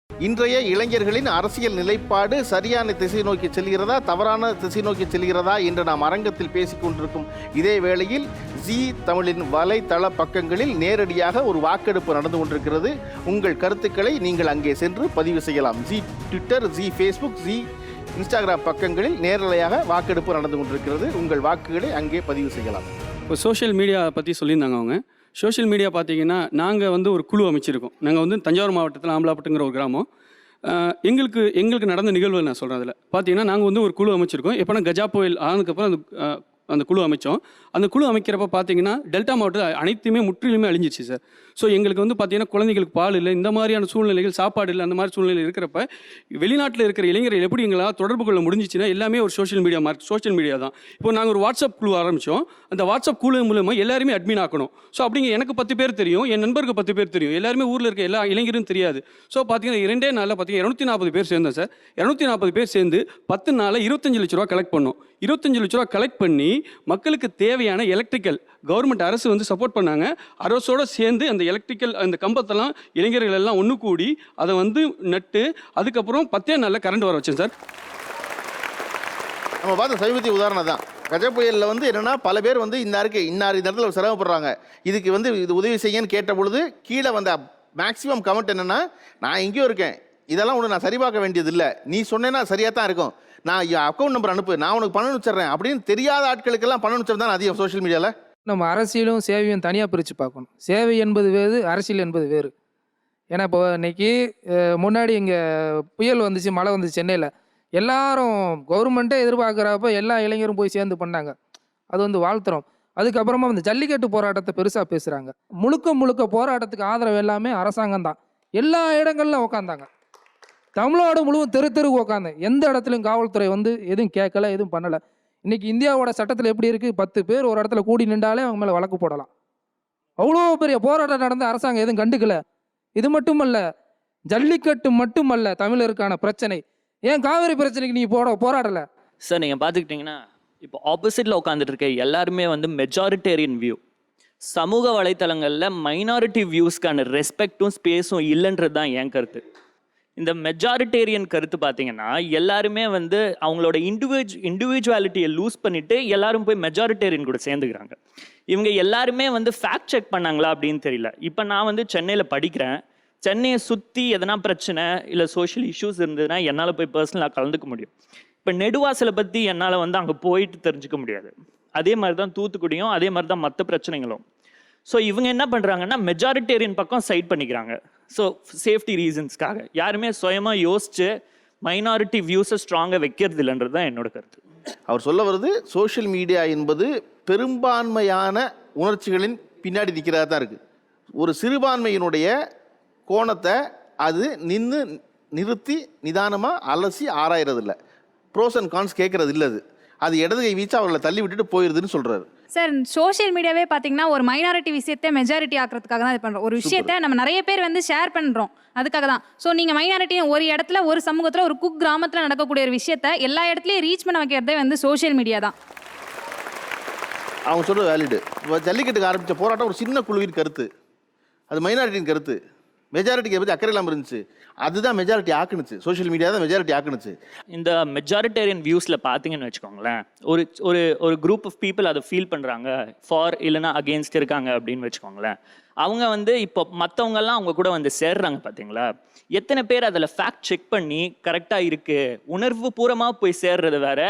இன்றைய இளைஞர்களின் அரசியல் நிலைப்பாடு சரியான திசை நோக்கி செல்கிறதா, தவறான திசை நோக்கி செல்கிறதா என்று நாம் அரங்கத்தில் பேசிக் கொண்டிருக்கும் இதே வேளையில் ஜீ தமிழின் வலைத்தள பக்கங்களில் நேரடியாக ஒரு வாக்கெடுப்பு நடந்து கொண்டிருக்கிறது. உங்கள் கருத்துக்களை நீங்கள் அங்கே சென்று பதிவு செய்யலாம். ஜீ ட்விட்டர், ஜீ ஃபேஸ்புக், ஜீ இன்ஸ்டாகிராம் பக்கங்களில் நேரலையாக வாக்கெடுப்பு நடந்து கொண்டிருக்கிறது. உங்கள் வாக்குகளை அங்கே பதிவு செய்யலாம். இப்போ சோஷியல் மீடியா பற்றி சொல்லியிருந்தாங்க அவங்க. சோஷியல் மீடியா பார்த்தீங்கன்னா நாங்கள் வந்து ஒரு குழு அமைச்சிருக்கோம். நாங்கள் வந்து தஞ்சாவூர் மாவட்டத்தில் ஆம்பலாப்பட்டுங்கிற ஒரு கிராமம். எங்களுக்கு நடந்த நிகழ்வு நான் சொல்கிறேன். அதில் பார்த்தீங்கன்னா நாங்கள் வந்து ஒரு குழு அமைச்சிருக்கோம். எப்போனா கஜா புயல் ஆனதுக்கப்புறம் அந்த குழு அமைச்சோம். அந்த குழு அமைக்கிறப்ப பார்த்தீங்கன்னா டெல்டா மாவட்டத்தில் அனைத்துமே முற்றிலுமே அழிஞ்சிச்சு சார். ஸோ எங்களுக்கு வந்து பார்த்தீங்கன்னா குழந்தைங்களுக்கு பால் இல்லை, இந்த மாதிரியான சூழ்நிலைகள், சாப்பாடு இல்லை, அந்த மாதிரி சூழ்நிலை இருக்கிறப்ப வெளிநாட்டில் இருக்கிற இளைஞர்கள் எப்படி எங்களால் தொடர்பு கொள்ள முடிஞ்சிச்சுன்னா எல்லாமே ஒரு சோஷியல் மீடியா தான். இப்போ நாங்கள் ஒரு வாட்ஸ்அப் குழு ஆரம்பித்தோம். அந்த வாட்ஸ்அப் குழு மூலமாக எல்லாருமே அட்மின் ஆக்கணும். ஸோ அப்படிங்க எனக்கு 10 பேர் தெரியும், என் நண்பருக்கு 10 பேர் தெரியும், எல்லாருமே ஊரில் இருக்க எல்லா இளைஞரும் தெரியாது. ஸோ பார்த்தீங்கன்னா 2 நாளில் பார்த்தீங்கன்னா 240 பேர் சேர்ந்தோம் சார். 240 பேர் சேர்ந்து 10 நாளில் 25 லட்ச ரூபா கலெக்ட் பண்ணோம். 25 லட்ச ரூபா கலெக்ட் பண்ணி மக்களுக்கு தேவையான எலக்ட்ரிக்கல் கவர்மெண்ட் அரசு வந்து சப்போர்ட் பண்ணாங்க. அரசோடு சேர்ந்து அந்த எலக்ட்ரிக்கல் அந்த கம்பத்தெல்லாம் இளைஞர்கள் எல்லாம் ஒன்று கூடி அதை வந்து நட்டு அதுக்கப்புறம் 10 நாளில் கரண்ட் வர வச்சேன் சார். நம்ம பார்த்த சமீபத்திய உதாரணம் தான். கஜா புயலில் வந்து என்னென்னா பல பேர் வந்து இன்னாருக்கு இன்னார் இந்த இடத்துல சிரமப்படுறாங்க, இதுக்கு வந்து இது உதவி செய்யுன்னு கேட்ட பொழுது கீழே வந்த மேக்ஸிமம் கமெண்ட் என்னென்னா, நான் எங்கேயோ இருக்கேன், இதெல்லாம் ஒன்று நான் சரி பார்க்க வேண்டியது இல்லை, நீ சொன்னேன்னா சரியாக தான் இருக்கும், நான் அக்கௌண்ட் நம்பர் அனுப்பு, நான் உனக்கு பணம் அனுப்பிச்சிட்றேன் அப்படின்னு தெரியாத ஆட்களுக்கெல்லாம் பணம் அனுப்பிச்சது தான் அதிகம் சோஷியல் மீடியாவில். நம்ம அரசியலும் சேவையும் தனியாக பிரித்து பார்க்கணும். சேவை என்பது வேறு, அரசியல் என்பது வேறு. ஏன்னா இப்போ இன்னைக்கு முன்னாடி இங்கே புயல் வந்துச்சு, மழை வந்துச்சு சென்னையில், எல்லாரும் கவர்மெண்ட்டே எதிர்பார்க்குறப்ப எல்லா இளைஞரும் போய் சேர்ந்து பண்ணாங்க. அது வந்து வாழ்த்துறோம். அதுக்கப்புறமா வந்து ஜல்லிக்கட்டு போராட்டத்தை பெருசாக பேசுகிறாங்க. முழுக்க போராட்டத்துக்கு ஆதரவு எல்லாமே அரசாங்கம் தான். எல்லா இடங்கள்ல உட்காந்தாங்க. தமிழ்நாடு முழுவதும் தெரு தெருக்கு உட்காந்து எந்த இடத்துலையும் காவல்துறை வந்து எதுவும் கேட்கல, எதுவும் பண்ணலை. இன்னைக்கு இந்தியாவோட சட்டத்தில் எப்படி இருக்குது, 10 பேர் ஒரு இடத்துல கூடி நின்றாலே அவங்க மேலே வழக்கு போடலாம். அவ்வளோ பெரிய போராட்டம் நடந்து அரசாங்கம் எதுவும் கண்டுக்கல. இது மட்டுமல்ல, ஜல்லிக்கட்டு மட்டுமல்ல தமிழருக்கான பிரச்சனை. ஏன் காவிரி பிரச்சனைக்கு நீங்கள் போராடலை? சார் நீங்கள் பார்த்துக்கிட்டிங்கன்னா இப்போ ஆப்போசிட்டில் உட்காந்துட்டு இருக்க எல்லாருமே வந்து மெஜாரிட்டேரியன் வியூ. சமூக வலைத்தளங்களில் மைனாரிட்டி வியூஸ்க்கான ரெஸ்பெக்டும் ஸ்பேஸும் இல்லைன்றது தான் என் கருத்து. இந்த மெஜாரிட்டேரியன் கருத்து பார்த்தீங்கன்னா எல்லாருமே வந்து அவங்களோட இண்டிவிஜுவாலிட்டியை லூஸ் பண்ணிட்டு எல்லாரும் போய் மெஜாரிட்டேரியன் கூட சேர்ந்துக்கிறாங்க. இவங்க எல்லாருமே வந்து ஃபேக்ட் செக் பண்ணாங்களா அப்படின்னு தெரியல. இப்போ நான் வந்து சென்னையில் படிக்கிறேன். சென்னையை சுற்றி எதனா பிரச்சனை இல்லை சோஷியல் இஷ்யூஸ் இருந்ததுன்னா என்னால் போய் பர்சனலாக கலந்துக்க முடியும். இப்போ நெடுவாசலை பற்றி என்னால் வந்து அங்கே போயிட்டு தெரிஞ்சுக்க முடியாது. அதே மாதிரி தான் தூத்துக்குடியும், அதே மாதிரி தான் மற்ற பிரச்சனைகளும். ஸோ இவங்க என்ன பண்ணுறாங்கன்னா மெஜாரிட்டேரியன் பக்கம் சைட் பண்ணிக்கிறாங்க. ஸோ சேஃப்டி ரீசன்ஸ்க்காக யாருமே சுயமாக யோசிச்சு மைனாரிட்டி வியூஸை ஸ்ட்ராங்காக வைக்கிறது இல்லைன்றது தான் என்னோட கருத்து. அவர் சொல்ல வருது, சோஷியல் மீடியா என்பது பெரும்பான்மையான உணர்ச்சிகளின் பின்னாடி நிற்கிறதா தான் இருக்குது. ஒரு சிறுபான்மையினுடைய கோணத்தை அது நிறுத்தி நிதானமாக அலசி ஆராயிறது இல்லை. ப்ரோஸ் அண்ட் கான்ஸ் கேட்கறது இல்லை. அது இடது கை வீச்சு அவர்களை தள்ளி விட்டுட்டு போயிருதுன்னு சொல்கிறாரு. சார், சோஷியல் மீடியாவே பார்த்தீங்கன்னா ஒரு மைனாரிட்டி விஷயத்தை மெஜாரிட்டி ஆக்கிறதுக்காக தான் இது பண்ணுறோம். ஒரு விஷயத்தை நம்ம நிறைய பேர் வந்து ஷேர் பண்ணுறோம், அதுக்காக தான். ஸோ நீங்கள் மைனாரிட்டி ஒரு இடத்துல, ஒரு சமூகத்தில், ஒரு கிராமத்தில் நடக்கக்கூடிய ஒரு விஷயத்தை எல்லா இடத்துலையும் ரீச் பண்ண வைக்கிறதே வந்து சோஷியல் மீடியா தான். அவங்க சொல்கிறது வேலிடு. ஜல்லிக்கட்டுக்கு ஆரம்பித்த போராட்டம் ஒரு சின்ன குழுவின் கருத்து, அது மைனாரிட்டியின் கருத்து. மெஜாரிட்டிக்கு பற்றி அக்கறை இல்லாமல் இருந்துச்சு, அதுதான் மெஜாரிட்டி ஆக்குனுச்சு. சோஷியல் மீடியா தான் மெஜாரிட்டி ஆக்குனுச்சு. இந்த மெஜாரிட்டேரியன் வியூஸில் பார்த்தீங்கன்னு வச்சுக்கோங்களேன், ஒரு ஒரு ஒரு குரூப் ஆஃப் பீப்புள் அதை ஃபீல் பண்ணுறாங்க, ஃபார் இல்லைன்னா அகெயின்ஸ்ட் இருக்காங்க அப்படின்னு வச்சுக்கோங்களேன். அவங்க வந்து இப்போ மற்றவங்கெல்லாம் அவங்க கூட வந்து சேர்றாங்க பார்த்தீங்களா, எத்தனை பேர் அதில் ஃபேக்ட் செக் பண்ணி கரெக்டாக இருக்குது, உணர்வு பூர்வமாக போய் சேர்றது வேற,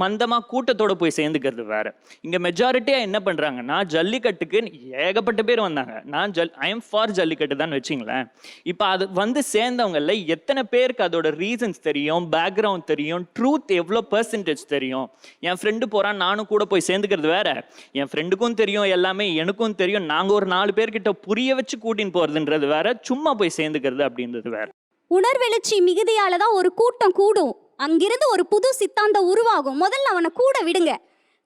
மந்தமாக கூட்டத்தோடு போய் சேர்ந்துக்கிறது வேற. இங்கே மெஜாரிட்டியாக என்ன பண்ணுறாங்கன்னா, ஜல்லிக்கட்டுக்கு ஏகப்பட்ட பேர் வந்தாங்க. நான் ஐ எம் ஃபார் ஜல்லிக்கட்டு தான் வச்சிங்களேன். இப்போ அது வந்து சேர்ந்தவங்கள எத்தனை பேருக்கு அதோட ரீசன்ஸ் தெரியும், பேக்ரவுண்ட் தெரியும், ட்ரூத் எவ்வளோ பர்சன்டேஜ் தெரியும். என் ஃப்ரெண்டு போகிறான், நானும் கூட போய் சேர்ந்துக்கிறது வேற. என் ஃப்ரெண்டுக்கும் தெரியும் எல்லாமே, எனக்கும் தெரியும். நாங்கள் ஒரு 4 பேர்கிட்ட புரிய வச்சு கூட்டின்னு போகிறதுன்றது வேற, சும்மா போய் சேர்ந்துக்கிறது அப்படின்றது வேற. உணர்வெழுச்சி மிகுதியால தான் ஒரு கூட்டம் கூடும், அங்கிருந்து ஒரு புது சித்தாந்தம் உருவாகும். முதல்ல அவனை கூட விடுங்க.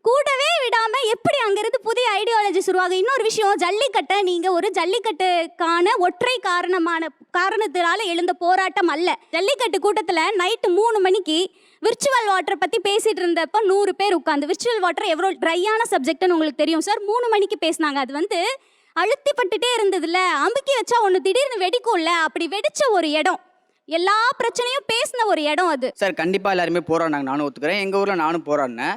கூடவே விடாம எப்படி அங்கிருந்து புதிய ஐடியாலஜிஸ் உருவாகும். இன்னொரு விஷயம், ஜல்லிக்கட்டை நீங்க ஒரு ஜல்லிக்கட்டுக்கான ஒற்றை காரணத்தினால எழுந்த போராட்டம் அல்ல. ஜல்லிக்கட்டு கூட்டத்தில் நைட்டு 3 மணிக்கு விர்ச்சுவல் வாட்டரை பற்றி பேசிட்டு இருந்தப்போ 100 பேர் உட்காந்து, விர்ச்சுவல் வாட்டர் எவ்வளோ ட்ரையான சப்ஜெக்ட்னு உங்களுக்கு தெரியும் சார். 3 மணிக்கு பேசினாங்க. அது வந்து அழுத்திப்பட்டுட்டே இருந்ததுல, அமுக்கி வச்சா ஒன்று திடீர்னு வெடிக்கும்ல, அப்படி வெடிச்ச ஒரு இடம், எல்லா பிரச்சனையும் பேசின ஒரு இடம் அது. சார், கண்டிப்பாக எல்லாருமே போராடினாங்க, நானும் ஒத்துக்கிறேன். எங்கள் ஊரில் நானும் போராடினேன்.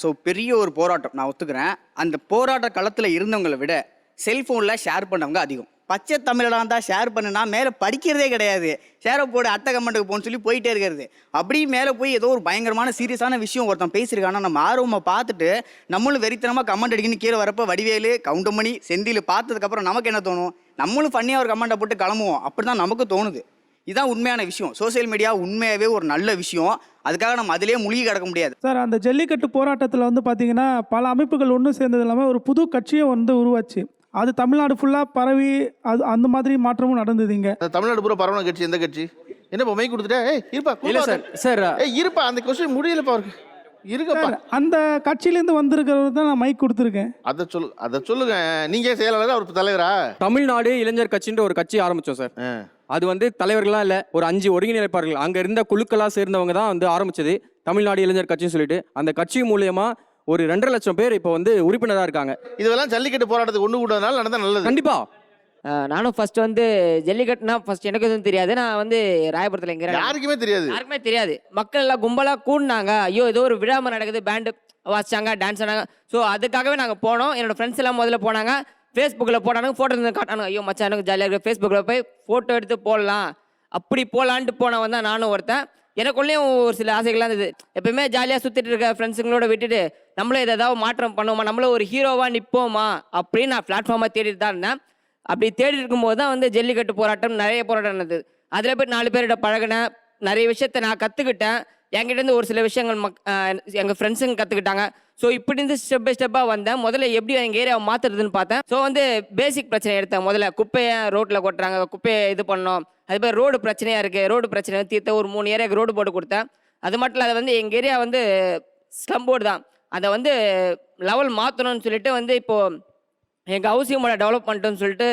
ஸோ பெரிய ஒரு போராட்டம், நான் ஒத்துக்கிறேன். அந்த போராட்ட களத்தில் இருந்தவங்களை விட செல்ஃபோனில் ஷேர் பண்ணவங்க அதிகம். பச்சை தமிழெல்லாம் தான் ஷேர் பண்ணுனா மேலே படிக்கிறதே கிடையாது, ஷேரை போடு அட்டை கமெண்ட்டுக்கு போன்னு சொல்லி போயிட்டே இருக்கிறது. அப்படி மேலே போய் ஏதோ ஒரு பயங்கரமான சீரியஸான விஷயம் ஒருத்தன் பேசியிருக்கானா நம்ம ஆர்வமாக பார்த்துட்டு நம்மளும் வெறித்தனமாக கமெண்ட் அடிக்கணும்னு கீழே வரப்போ வடிவேலு, கவுண்டமணி, செந்தில் பார்த்ததுக்கப்புறம் நமக்கு என்ன தோணும், நம்மளும் ஃபன்னியாக ஒரு கமெண்ட்டை போட்டு கிளம்புவோம். அப்படி தான் நமக்கு தோணுது. இதுதான் உண்மையான விஷயம். சோசியல் மீடியா உண்மையாகவே ஒரு நல்ல விஷயம், அதுக்காக நம்ம அதிலே மூழ்கி கிடக்க முடியாது. சார், அந்த ஜல்லிக்கட்டு போராட்டத்தில் வந்து பார்த்தீங்கன்னா பல அமைப்புகள் ஒன்று சேர்ந்தது இல்லாமல் ஒரு புது கட்சியை வந்து உருவாச்சு. அது தமிழ்நாடு ஃபுல்லாக பரவி அது அந்த மாதிரி மாற்றமும் நடந்தது. இங்கே தமிழ்நாடு பூரா பரவன கட்சி எந்த கட்சி? என்ன மை கொடுத்துட்டேன்? இருப்பா இல்லை சார், சார் இருப்பா, அந்த கொஸ்டின் முடியலப்பா அவருக்கு. இருக்கப்பா, அந்த கட்சியிலேருந்து வந்திருக்கிறவர் தான் நான் மைக் கொடுத்துருக்கேன். அதை சொல்லுங்க. நீங்கள் செயலாளர், அவர் தலைவரா? தமிழ்நாடு இளைஞர் கட்சின்ற ஒரு கட்சி ஆரம்பித்தோம் சார். அது வந்து தலைவர்கள்லாம் இல்லை, ஒரு 5 ஒருங்கிணைப்பார்கள் அங்கே இருந்த குழுக்களாக சேர்ந்தவங்க தான் வந்து ஆரம்பிச்சது தமிழ்நாடு இளைஞர் கட்சின்னு சொல்லிட்டு. அந்த கட்சி மூலயமா ஒரு 2.5 லட்சம் பேர் இப்போ வந்து உறுப்பினராக இருக்காங்க. இதெல்லாம் ஜல்லிக்கட்டு போராட்டத்துக்கு ஒன்று கூடனால நடந்தால் நல்லது. கண்டிப்பாக. நானும் ஃபர்ஸ்ட் வந்து ஜல்லிக்கட்டுனா ஃபர்ஸ்ட் எனக்கு எதுவும் தெரியாது. நான் வந்து ராயபுரத்தில் எங்கே யாருக்குமே தெரியாது. மக்கள் எல்லாம் கும்பலாக கூடினாங்க. ஐயோ ஏதோ ஒரு விழாம நடக்குது, பேண்டு வாசிச்சாங்க, டான்ஸ் ஆனாங்க. ஸோ அதுக்காகவே நாங்கள் போனோம். என்னோட ஃப்ரெண்ட்ஸ் எல்லாம் முதல்ல போனாங்க, ஃபேஸ்புக்கில் போட்டானுங்க, ஃபோட்டோ இருந்து காட்டானுங்க. ஐயோ மச்சான் எனக்கு ஜாலியாக இருக்குது, ஃபேஸ்புக்கில் போய் ஃபோட்டோ எடுத்து போடலாம், அப்படி போகலான்ட்டு போனவன் தான் நானும் ஒருத்தன். எனக்குள்ளேயும் ஒரு சில ஆசைகள்லாம் இருந்தது. எப்பயுமே ஜாலியாக சுற்றிட்டு இருக்க ஃப்ரெண்ட்ஸுங்களோட விட்டுட்டு நம்மளும் ஏதாவது மாற்றம் பண்ணுவோமா, நம்மளும் ஒரு ஹீரோவாக நிற்போமா அப்படின்னு நான் பிளாட்ஃபார்மாக தேடிட்டு தான் இருந்தேன். அப்படி தேடிட்டு இருக்கும்போது தான் வந்து ஜல்லிக்கட்டு போராட்டம், நிறைய போராட்டம் இருந்தது. அதில் போய் 4 பேர்கிட்ட பழகினேன், நிறைய விஷயத்த நான் கற்றுக்கிட்டேன். என்கிட்டேருந்து ஒரு சில விஷயங்கள் எங்கள் ஃப்ரெண்ட்ஸுங்க கற்றுக்கிட்டாங்க. ஸோ இப்படி இருந்து ஸ்டெப் பை ஸ்டெப்பாக வந்தேன். முதல்ல எப்படி எங்கள் ஏரியாவை மாற்றுறதுன்னு பார்த்தேன். ஸோ வந்து பேசிக் பிரச்சனை எடுத்தேன். முதல்ல குப்பையை ரோட்டில் கொட்டுறாங்க, குப்பையை இது பண்ணோம். அது மாதிரி ரோடு பிரச்சனையாக இருக்குது, ரோடு பிரச்சனை தீர்த்த ஒரு 3 ஏரியாவுக்கு ரோடு போட்டு கொடுத்தேன். அது மட்டும் இல்லை, அதை வந்து எங்கள் ஏரியா வந்து ஸ்லம் போர்டு தான், அதை வந்து லெவல் மாற்றணும்னு சொல்லிட்டு வந்து இப்போது எங்கள் ஹவுசிங் போர்டை டெவலப் பண்ணிட்டோன்னு சொல்லிட்டு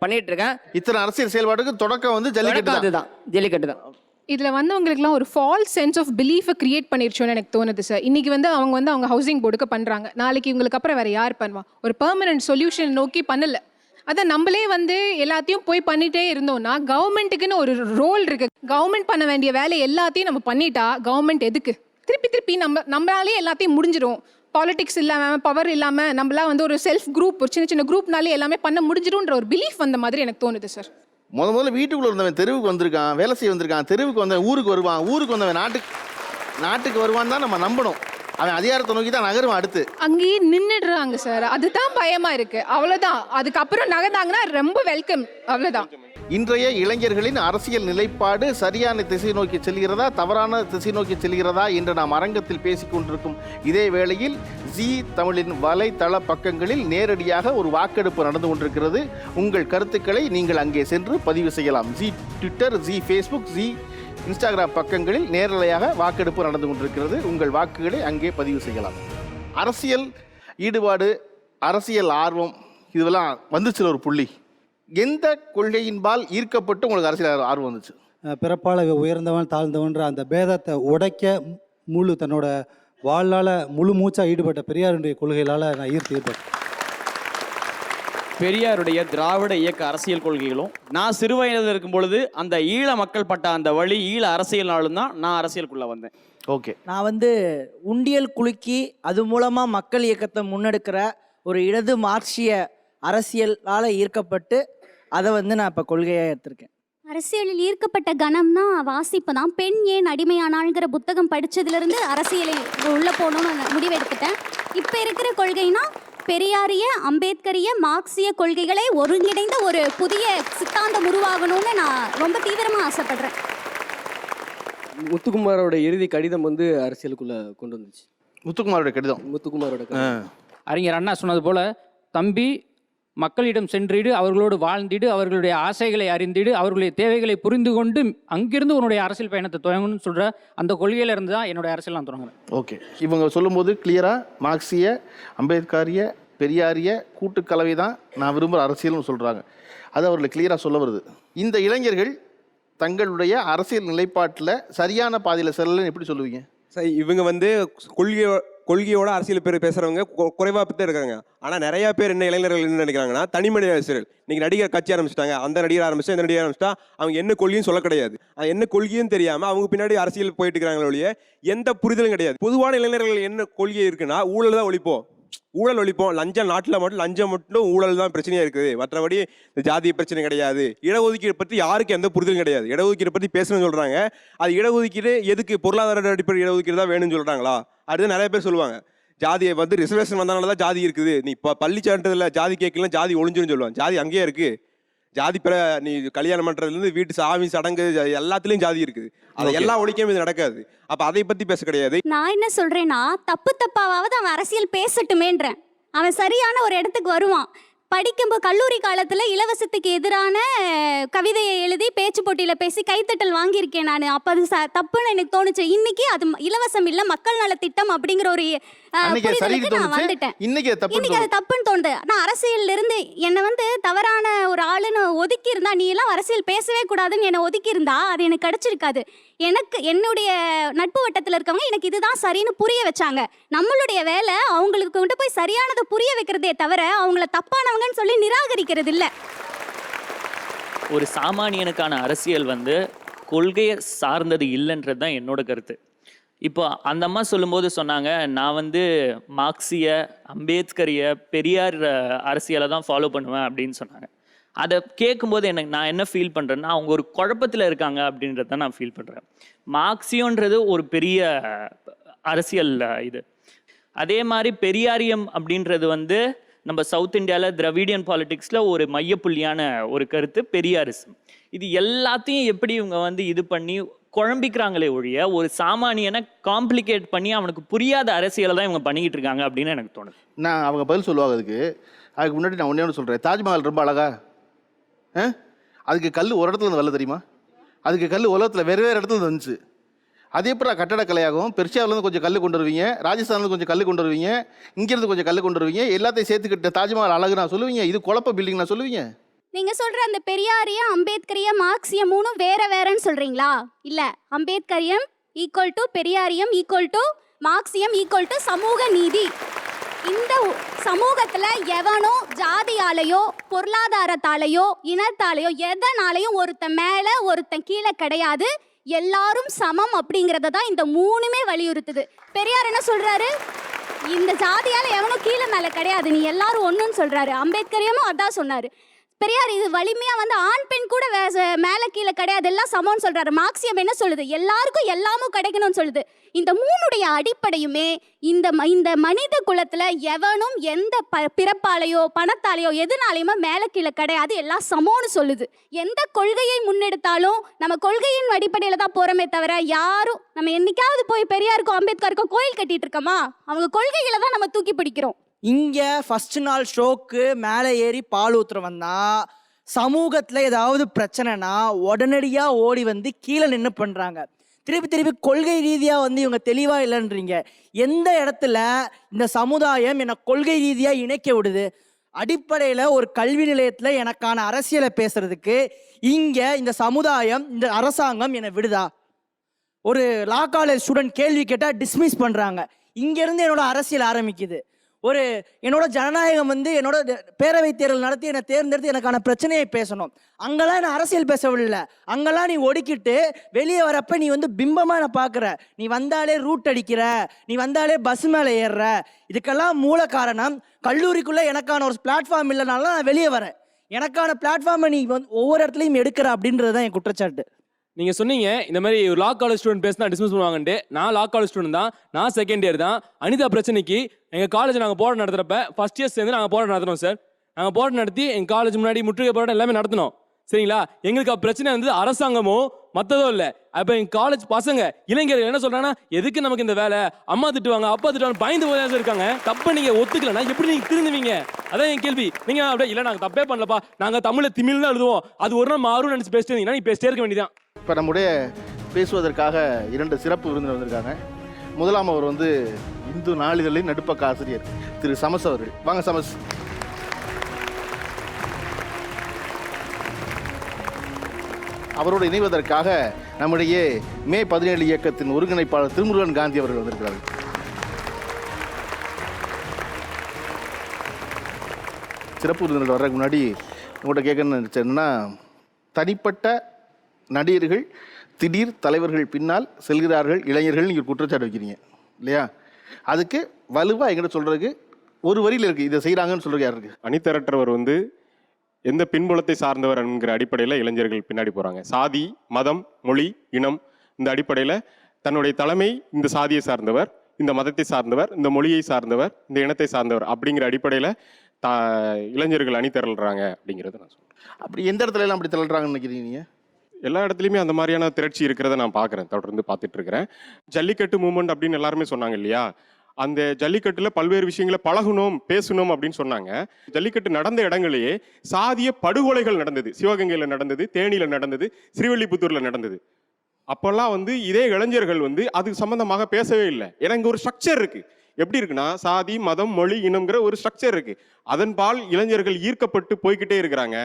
பண்ணிகிட்டு இருக்கேன். இத்தனை அரசியல் செயல்பாடுக்கு தொடக்கம் வந்து ஜல்லிக்கட்டு தான். அதுதான் ஜல்லிக்கட்டு தான். இதில் வந்து உங்களுக்குலாம் ஒரு ஃபால்ஸ் சென்ஸ் ஆஃப் பிலீஃபை கிரியேட் பண்ணிருச்சோன்னு எனக்கு தோணுது சார். இன்றைக்கி வந்து அவங்க ஹவுசிங் போர்டுக்கு பண்ணுறாங்க, நாளைக்கு இவங்களுக்கு அப்புறம் வேறு யார் பண்ணுவா? ஒரு பெர்மனன்ட் சொல்யூஷன் நோக்கி பண்ணல. அதை நம்மளே வந்து எல்லாத்தையும் போய் பண்ணிகிட்டே இருந்தோம்னா கவர்மெண்ட்டுக்குன்னு ஒரு ரோல் இருக்குது. கவர்மெண்ட் பண்ண வேண்டிய வேலை எல்லாத்தையும் நம்ம பண்ணிட்டா கவர்மெண்ட் எதுக்கு? திருப்பி நம்மளாலே எல்லாத்தையும் முடிஞ்சிடும். பாலிடிக்ஸ் இல்லாமல், பவர் இல்லாமல், நம்மளாம் வந்து ஒரு செல்ஃப் குரூப், ஒரு சின்ன குரூப்னாலே எல்லாமே பண்ண முடிஞ்சிடும்ன்ற ஒரு பிலீஃப் வந்த மாதிரி எனக்கு தோணுது சார். முதல்ல வீட்டுக்குள்ளே இருந்தவன் தெருவுக்கு வந்திருக்கான், வேலை செய்ய வந்திருக்கான், தெருவுக்கு வந்தவன் ஊருக்கு வருவான், ஊருக்கு வந்தவன் நாட்டுக்கு வருவான் தான் நம்ம நம்பணும். அவன் அதிகாரத்தை நோக்கி தான் நகருவான். அடுத்து அங்கேயே நின்றுடுறாங்க சார், அதுதான் பயமாக இருக்குது. அவ்வளோதான். அதுக்கப்புறம் நகர்ந்தாங்கன்னா ரொம்ப வெல்கம், அவ்வளோதான். இன்றைய இளைஞர்களின் அரசியல் நிலைப்பாடு சரியான திசை நோக்கி செல்கிறதா, தவறான திசை நோக்கி செல்கிறதா என்று நாம் அரங்கத்தில் பேசிக் கொண்டிருக்கும் இதே வேளையில் ஜீ தமிழின் வலைத்தள பக்கங்களில் நேரடியாக ஒரு வாக்கெடுப்பு நடந்து கொண்டிருக்கிறது. உங்கள் கருத்துக்களை நீங்கள் அங்கே சென்று பதிவு செய்யலாம். ஜீ ட்விட்டர், ஜீ ஃபேஸ்புக், ஜீ இன்ஸ்டாகிராம் பக்கங்களில் நேரலையாக வாக்கெடுப்பு நடந்து கொண்டிருக்கிறது. உங்கள் வாக்குகளை அங்கே பதிவு செய்யலாம். அரசியல் ஈடுபாடு, அரசியல் ஆர்வம், இதெல்லாம் வந்துச்சு ஒரு புள்ளி. எந்த கொள்கையின்பால் ஈர்க்கப்பட்டு உங்களுக்கு அரசியல் ஆர்வம் வந்துச்சு? பிறப்பால் உயர்ந்தவன் தாழ்ந்தவன்ற அந்த பேதத்தை உடைக்க தன்னோட வாழ்நாள் முழு மூச்சாக ஈடுபட்ட பெரியாருடைய கொள்கைகளால் நான் ஈர்ப்பேன். பெரியாருடைய திராவிட இயக்க அரசியல் கொள்கைகளும், நான் சிறு வயதில் இருக்கும் பொழுது அந்த ஈழ மக்கள் பட்ட அந்த வழி, ஈழ அரசியல்னாலும் தான் நான் அரசியலுக்குள்ளே வந்தேன். ஓகே, நான் வந்து உண்டியல் குலுக்கி அது மூலமாக மக்கள் இயக்கத்தை முன்னெடுக்கிற ஒரு இடது மார்க்சிய அரசியலால் ஈர்க்கப்பட்டு அதை வந்து நான் இப்போ கொள்கையாக எடுத்திருக்கேன். அரசியலில் ஈர்க்கப்பட்ட கணம்னா வாசிப்பு தான். பெண் ஏன் அடிமையானாள்ங்கிற புத்தகம் படித்ததுலேருந்து அரசியலில் உள்ளே போகணும்னு முடிவெடுத்துட்டேன். இப்போ இருக்கிற கொள்கைனா பெரியாரிய, அம்பேத்கரிய, மார்க்சிய கொள்கைகளை ஒருங்கிணைந்த ஒரு புதிய சித்தாந்தம் உருவாகணும்னு நான் ரொம்ப தீவிரமாக ஆசைப்படுறேன். முத்துக்குமாரோட இறுதி கடிதம் வந்து அரசியலுக்குள்ளே கொண்டு வந்துச்சு. முத்துக்குமாரோட கடிதம் அறிஞர் அண்ணா சொன்னது போல், தம்பி மக்களிடம் சென்றிடு, அவர்களோடு வாழ்ந்திடு, அவர்களுடைய ஆசைகளை அறிந்திடு, அவர்களுடைய தேவைகளை புரிந்து கொண்டு அங்கிருந்து உன்னுடைய அரசியல் பயணத்தை தொடங்கணும்னு சொல்கிற அந்த கொள்கையில இருந்து தான் என்னுடைய அரசியல் நான் தொடங்குறேன். ஓகே, இவங்க சொல்லும்போது கிளியராக மார்க்சிய, அம்பேத்கரிய, பெரியாரிய கூட்டுக்கலவை தான் நான் விரும்புகிற அரசியல்னு சொல்கிறாங்க. அது அவர்களுக்கு கிளியராக சொல்ல வருது. இந்த இளைஞர்கள் தங்களுடைய அரசியல் நிலைப்பாட்டில் சரியான பாதையில் செல்லலன்னு எப்படி சொல்லுவீங்க? சார், இவங்க வந்து கொள்கையோட அரசியல் பேர் பேசுகிறவங்க குறைவாக தான் இருக்காங்க. ஆனால் நிறையா பேர் என்ன இளைஞர்கள் என்ன நினைக்கிறாங்கன்னா, தனிமனித அரசியல். இன்றைக்கி நடிகர் கட்சி ஆரம்பிச்சிட்டாங்க, அந்த நடிகர் ஆரம்பிச்சா இந்த நடிகர் ஆரம்பிச்சிட்டா அவங்க என்ன கொள்கையும் சொல்ல கிடையாது. என்ன கொள்கையும் தெரியாமல் அவங்க பின்னாடி அரசியல் போயிட்டு இருக்கிறாங்களே ஒழிய எந்த புரிதலும் கிடையாது. பொதுவான இளைஞர்கள் என்ன கொள்கை இருக்குன்னா, ஊழல் தான் ஒழிப்போம், லஞ்சம், நாட்டில் மட்டும் லஞ்சம் மட்டும் ஊழல் தான் பிரச்சனையாக இருக்குது, மற்றபடி இந்த ஜாதிய பிரச்சனை கிடையாது. இடஒதுக்கீடு பற்றி யாருக்கு எந்த புரிதலும் கிடையாது. இடஒதுக்கீடு பற்றி பேசணும்னு சொல்கிறாங்க, அது இடஒதுக்கீடு எதுக்கு? பொருளாதார அடிப்படை இடஒதுக்கீடு தான் வேணும்னு சொல்கிறாங்களா? அடுத்து நிறைய பேர் சொல்லுவாங்க, ஜாதியை வந்து ரிசர்வேஷன் வந்தனால தான் ஜாதி இருக்குது, நீ இப்போ பள்ளி சான்றிதழில் ஜாதி கேட்கலாம் ஜாதி ஒழிஞ்சுன்னு சொல்லுவாங்க. ஜாதி அங்கேயே இருக்குது. ஜாதி நீ கல்யாணம் பண்ணுறதுலேருந்து வீட்டு சாமி சடங்கு எல்லாத்துலேயும் ஜாதி இருக்குது. அதை எல்லாம் ஒழிக்காம இது நடக்காது. அப்போ அதை பற்றி பேச கிடையாது. நான் என்ன சொல்கிறேன்னா, தப்பாவது அவன் அரசியல் பேசட்டுமேன்றேன். அவன் சரியான ஒரு இடத்துக்கு வருவான். படிக்கும்போது கல்லூரி காலத்தில் இலவசத்துக்கு எதிரான கவிதையை எழுதி பேச்சு போட்டியில் பேசி கைத்தட்டல் வாங்கியிருக்கேன் நான். அப்போ அது தப்புன்னு எனக்கு தோணுச்சு. இன்னைக்கு அது இலவசம் இல்லை, மக்கள் நல திட்டம் அப்படிங்கிற ஒரு புரிதலுக்கு நான் வந்துட்டேன். இன்னைக்கு அது தப்புன்னு தோணுது. நான் அரசியல்ல இருந்து என்னை வந்து தவறான ஒரு ஆளுன்னு ஒதுக்கி இருந்தா, நீ எல்லாம் அரசியல் பேசவே கூடாதுன்னு என்னை ஒதுக்கி இருந்தா அது எனக்கு கிடைச்சிருக்காது. எனக்கு என்னுடைய நட்பு வட்டத்தில் இருக்கவங்க எனக்கு இதுதான் சரின்னு புரிய வச்சாங்க. நம்மளுடைய வேலை அவங்களுக்கு கொண்டு போய் சரியானதை புரிய வைக்கிறதே தவிர அவங்கள தப்பானவங்கன்னு சொல்லி நிராகரிக்கிறது இல்லை. ஒரு சாமானியனுக்கான அரசியல் வந்து கொள்கையை சார்ந்தது இல்லைன்றது தான் என்னோட கருத்து. இப்போ அந்த அம்மா சொல்லும்போது சொன்னாங்க, நான் வந்து மார்க்சிய, அம்பேத்கரிய, பெரியார் அரசியலை தான் ஃபாலோ பண்ணுவேன் அப்படின்னு சொன்னாங்க. அதை கேட்கும்போது நான் என்ன ஃபீல் பண்ணுறேன்னா, அவங்க ஒரு குழப்பத்தில் இருக்காங்க அப்படின்றத நான் ஃபீல் பண்ணுறேன். மார்க்சியோன்றது ஒரு பெரிய அரசியல் இது. அதே மாதிரி பெரியாரியம் அப்படின்றது வந்து நம்ம சவுத் இந்தியாவில் திராவிடியன் பாலிடிக்ஸில் ஒரு மையப்புள்ளியான ஒரு கருத்து பெரியாரிசம். இது எல்லாத்தையும் எப்படி இவங்க வந்து இது பண்ணி குழம்பிக்கிறாங்களே ஒழிய ஒரு சாமானியனை காம்ப்ளிகேட் பண்ணி அவனுக்கு புரியாத அரசியலை தான் இவங்க பண்ணிக்கிட்டு இருக்காங்க அப்படின்னு எனக்கு தோணுது. நான் அவங்க பதில் சொல்லுவாங்க அதுக்கு முன்னாடி நான் ஒன்றே ஒன்று சொல்கிறேன். தாஜ்மஹால் ரொம்ப அழகா, அதுக்கு கல் ஒரு இடத்துல இருந்து வரல தெரியுமா? அதுக்கு கல் உலகத்தில் வேறு வேறு இடத்துல வந்துச்சு. அது எப்படி கட்டடக்கலையாகும்? பெர்ஷியாவிலேருந்து கொஞ்சம் கல் கொண்டு வருவீங்க, ராஜஸ்தான்லேருந்து கொஞ்சம் கல் கொண்டு வருவீங்க, இங்கேருந்து கொஞ்சம் கல் கொண்டு வருவீங்க, எல்லாத்தையும் சேர்த்துக்கிட்ட தாஜ்மஹால் அழகு நான் சொல்லுவீங்க, இது குழப்ப பில்டிங் நான் சொல்லுவீங்க. நீங்க சொல்ற அந்த பெரியாரியம் அம்பேத்கரியம் மார்க்சியம் மூணும் வேறன்னு சொல்றீங்களா? இல்ல, அம்பேத்கரியம் ஈக்குவல் டு பெரியாரியம் ஈக்குவல் டு மார்க்சியம் ஈக்குவல் டு சமூக நீதி. இந்த சமூகத்துல எவனோ ஜாதியாலேயோ பொருளாதாரத்தாலேயோ இனத்தாலேயோ எதனாலையும் ஒருத்தன் மேல ஒருத்தன் கீழே கிடையாது, எல்லாரும் சமம் அப்படிங்கிறத தான் இந்த மூணுமே வலியுறுத்துது. பெரியார் என்ன சொல்றாரு? இந்த ஜாதியால எவனும் கீழே மேல கிடையாது, நீ எல்லாரும் ஒண்ணுன்னு சொல்றாரு. அம்பேத்கரியமும் அதான் சொன்னாரு. பெரியார் இது வலிமையா வந்து ஆண் பெண் கூட மேல கீழே கிடையாது, எல்லாம் சமம்னு சொல்றாரு. மார்க்சியம் என்ன சொல்லுது? எல்லாருக்கும் எல்லாமும் கிடைக்கணும்னு சொல்லுது. இந்த மூணுடைய அடிப்படையுமே இந்த மனித குலத்துல எவனும் எந்த பிறப்பாலேயோ பணத்தாலேயோ எதுனாலையுமே மேல கீழே கிடையாது, எல்லாம் சமம்னு சொல்லுது. எந்த கொள்கையை முன்னெடுத்தாலும் நம்ம கொள்கையின் அடிப்படையில தான் போறோமே தவிர யாரும் நம்ம என்னைக்காவது போய் பெரியாருக்கும் அம்பேத்கருக்கும் கோயில் கட்டிட்டு இருக்கோமா? அவங்க கொள்கைகளை தான் நம்ம தூக்கி பிடிக்கிறோம். இங்கே ஃபஸ்ட் நாள் ஷோக்கு மேலே ஏறி பால் ஊத்துறவன் தான் சமூகத்தில் ஏதாவது பிரச்சனைனா உடனடியாக ஓடி வந்து கீழே நின்று பண்ணுறாங்க. திருப்பி கொள்கை ரீதியாக வந்து இவங்க தெளிவாக இல்லைன்றீங்க. எந்த இடத்துல இந்த சமுதாயம் என்னை கொள்கை ரீதியாக இணைக்க விடுது? அடிப்படையில் ஒரு கல்வி நிலையத்தில் எனக்கான அரசியலை பேசுறதுக்கு இங்கே இந்த சமுதாயம் இந்த அரசாங்கம் என்னை விடுதா? ஒரு லா காலேஜ் ஸ்டூடெண்ட் கேள்வி கேட்டால் டிஸ்மிஸ் பண்ணுறாங்க. இங்கேருந்து என்னோட அரசியல் ஆரம்பிக்குது. ஒரு என்னோட ஜனநாயகம் வந்து என்னோட பேரவைத் தேர்தல் நடத்தி என்னை தேர்ந்தெடுத்து எனக்கான பிரச்சனையை பேசணும். அங்கெல்லாம் என்னை அரசியல் பேசவில்லை. அங்கெல்லாம் நீ ஒடுக்கிட்டு வெளியே வரப்ப நீ வந்து பிம்பமாக என்னை பார்க்குற, நீ வந்தாலே ரூட் அடிக்கிற, நீ வந்தாலே பஸ் மேலே ஏறுற. இதுக்கெல்லாம் மூல காரணம் கல்லூரிக்குள்ளே எனக்கான ஒரு பிளாட்ஃபார்ம் இல்லைனால நான் வெளியே வரேன். எனக்கான பிளாட்ஃபார்மை நீ வந்து ஒவ்வொரு இடத்துலையும் எடுக்கிற அப்படின்றது தான் என் குற்றச்சாட்டு. நீங்க சொன்னீங்க இந்த மாதிரி ஒரு லா காலேஜ் ஸ்டூடெண்ட் பேசினா டிஸ்மிஸ் பண்ணுவாங்கன்ட்டு. நான் லா காலேஜ் ஸ்டூடெண்ட் தான், நான் செகண்ட் இயர் தான். அனிதா பிரச்சனைக்கு எங்க காலேஜ் நாங்கள் போராட்டம் நடத்துறப்ப ஃபர்ஸ்ட் இயர்ஸ் சேர்ந்து நாங்கள் போராட்டம் நடத்தினோம் சார். நாங்கள் போராட்டம் நடத்தி எங்க காலேஜ் முன்னாடி முற்றுகை போராட்டம் எல்லாமே நடத்தினோம். சரிங்களா? எங்களுக்கு பிரச்சனை வந்து அரசாங்கமோ மற்றதோ இல்லை. அப்போ எங்கள் காலேஜ் பசங்க இளைஞர்கள் என்ன சொல்றாங்கன்னா, எதுக்கு நமக்கு இந்த வேலை, அம்மா திட்டுவாங்க அப்பா திட்டுவாங்க பயந்து போய் இருக்காங்க. தப்பை நீங்க ஒத்துக்கலன்னா எப்படி நீங்க திருந்துவீங்க? அதான் என் கேள்வி. நீங்க அப்படியே இல்லை நாங்கள் தப்பே பண்ணலப்பா, நாங்கள் தமிழை திமிழ் தான் எழுதுவோம், அது ஒரு நாள் மாறும் நினைச்சு பேசிட்டு இருந்தீங்கன்னா நீ பேசிட்டே இருக்க வேண்டியதான். இப்போ நம்முடைய பேசுவதற்காக 2 சிறப்பு விருந்தினர் வந்திருக்காங்க. முதலாம் அவர் வந்து இந்து நாளிதழின் நடுப்பக்க ஆசிரியர் திரு சமஸ் அவர்கள். வாங்க சமஸ். அவரோடு இணைவதற்காக நம்முடைய மே 17 இயக்கத்தின் ஒருங்கிணைப்பாளர் திருமுருகன் காந்தி அவர்கள் வந்திருக்கிறார்கள். சிறப்பு விருந்தினர் வர்றதுக்கு முன்னாடி உங்கள்கிட்ட கேட்கணும்னு நினச்சேன்னா, தனிப்பட்ட நடிகர்கள் திடீர் தலைவர்கள் பின்னால் செல்கிறார்கள் இளைஞர்கள் நீங்கள் குற்றச்சாட்டு வைக்கிறீங்க இல்லையா? அதுக்கு வலுவாக எங்கிட்ட சொல்கிறதுக்கு ஒரு வரியில் இருக்குது, இதை செய்கிறாங்கன்னு சொல்கிறது யார் இருக்குது? அணிதிரட்டுறவர் வந்து எந்த பின்புலத்தை சார்ந்தவர் என்கிற அடிப்படையில் இளைஞர்கள் பின்னாடி போகிறாங்க. சாதி, மதம், மொழி, இனம், இந்த அடிப்படையில் தன்னுடைய தலைமை இந்த சாதியை சார்ந்தவர், இந்த மதத்தை சார்ந்தவர், இந்த மொழியை சார்ந்தவர், இந்த இனத்தை சார்ந்தவர் அப்படிங்கிற அடிப்படையில் இளைஞர்கள் அணி திரள்றாங்க அப்படிங்கிறத நான் சொல்கிறேன். அப்படி எந்த இடத்துல எல்லாம் அப்படி திரள்றாங்கன்னு நினைக்கிறீங்க நீங்கள்? எல்லா இடத்துலையுமே அந்த மாதிரியான திரட்சி இருக்கிறத நான் பார்க்குறேன், தொடர்ந்து பார்த்துட்டு இருக்கிறேன். ஜல்லிக்கட்டு மூமெண்ட் அப்படின்னு எல்லாருமே சொன்னாங்க இல்லையா? அந்த ஜல்லிக்கட்டில் பல்வேறு விஷயங்களை பழகணும் பேசணும் அப்படின்னு சொன்னாங்க. ஜல்லிக்கட்டு நடந்த இடங்களையே சாதிய படுகொலைகள் நடந்தது. சிவகங்கையில் நடந்தது, தேனியில் நடந்தது, ஸ்ரீவில்லிபுத்தூரில் நடந்தது. அப்போல்லாம் வந்து இதே இளைஞர்கள் வந்து அது சம்பந்தமாக பேசவே இல்லை. ஏன்னா இங்கே ஒரு ஸ்ட்ரக்சர் இருக்குது. எப்படி இருக்குன்னா, சாதி, மதம், மொழி, இனம்ங்கிற ஒரு ஸ்ட்ரக்சர் இருக்குது. அதன்பால் இளைஞர்கள் ஈர்க்கப்பட்டு போய்கிட்டே இருக்கிறாங்க.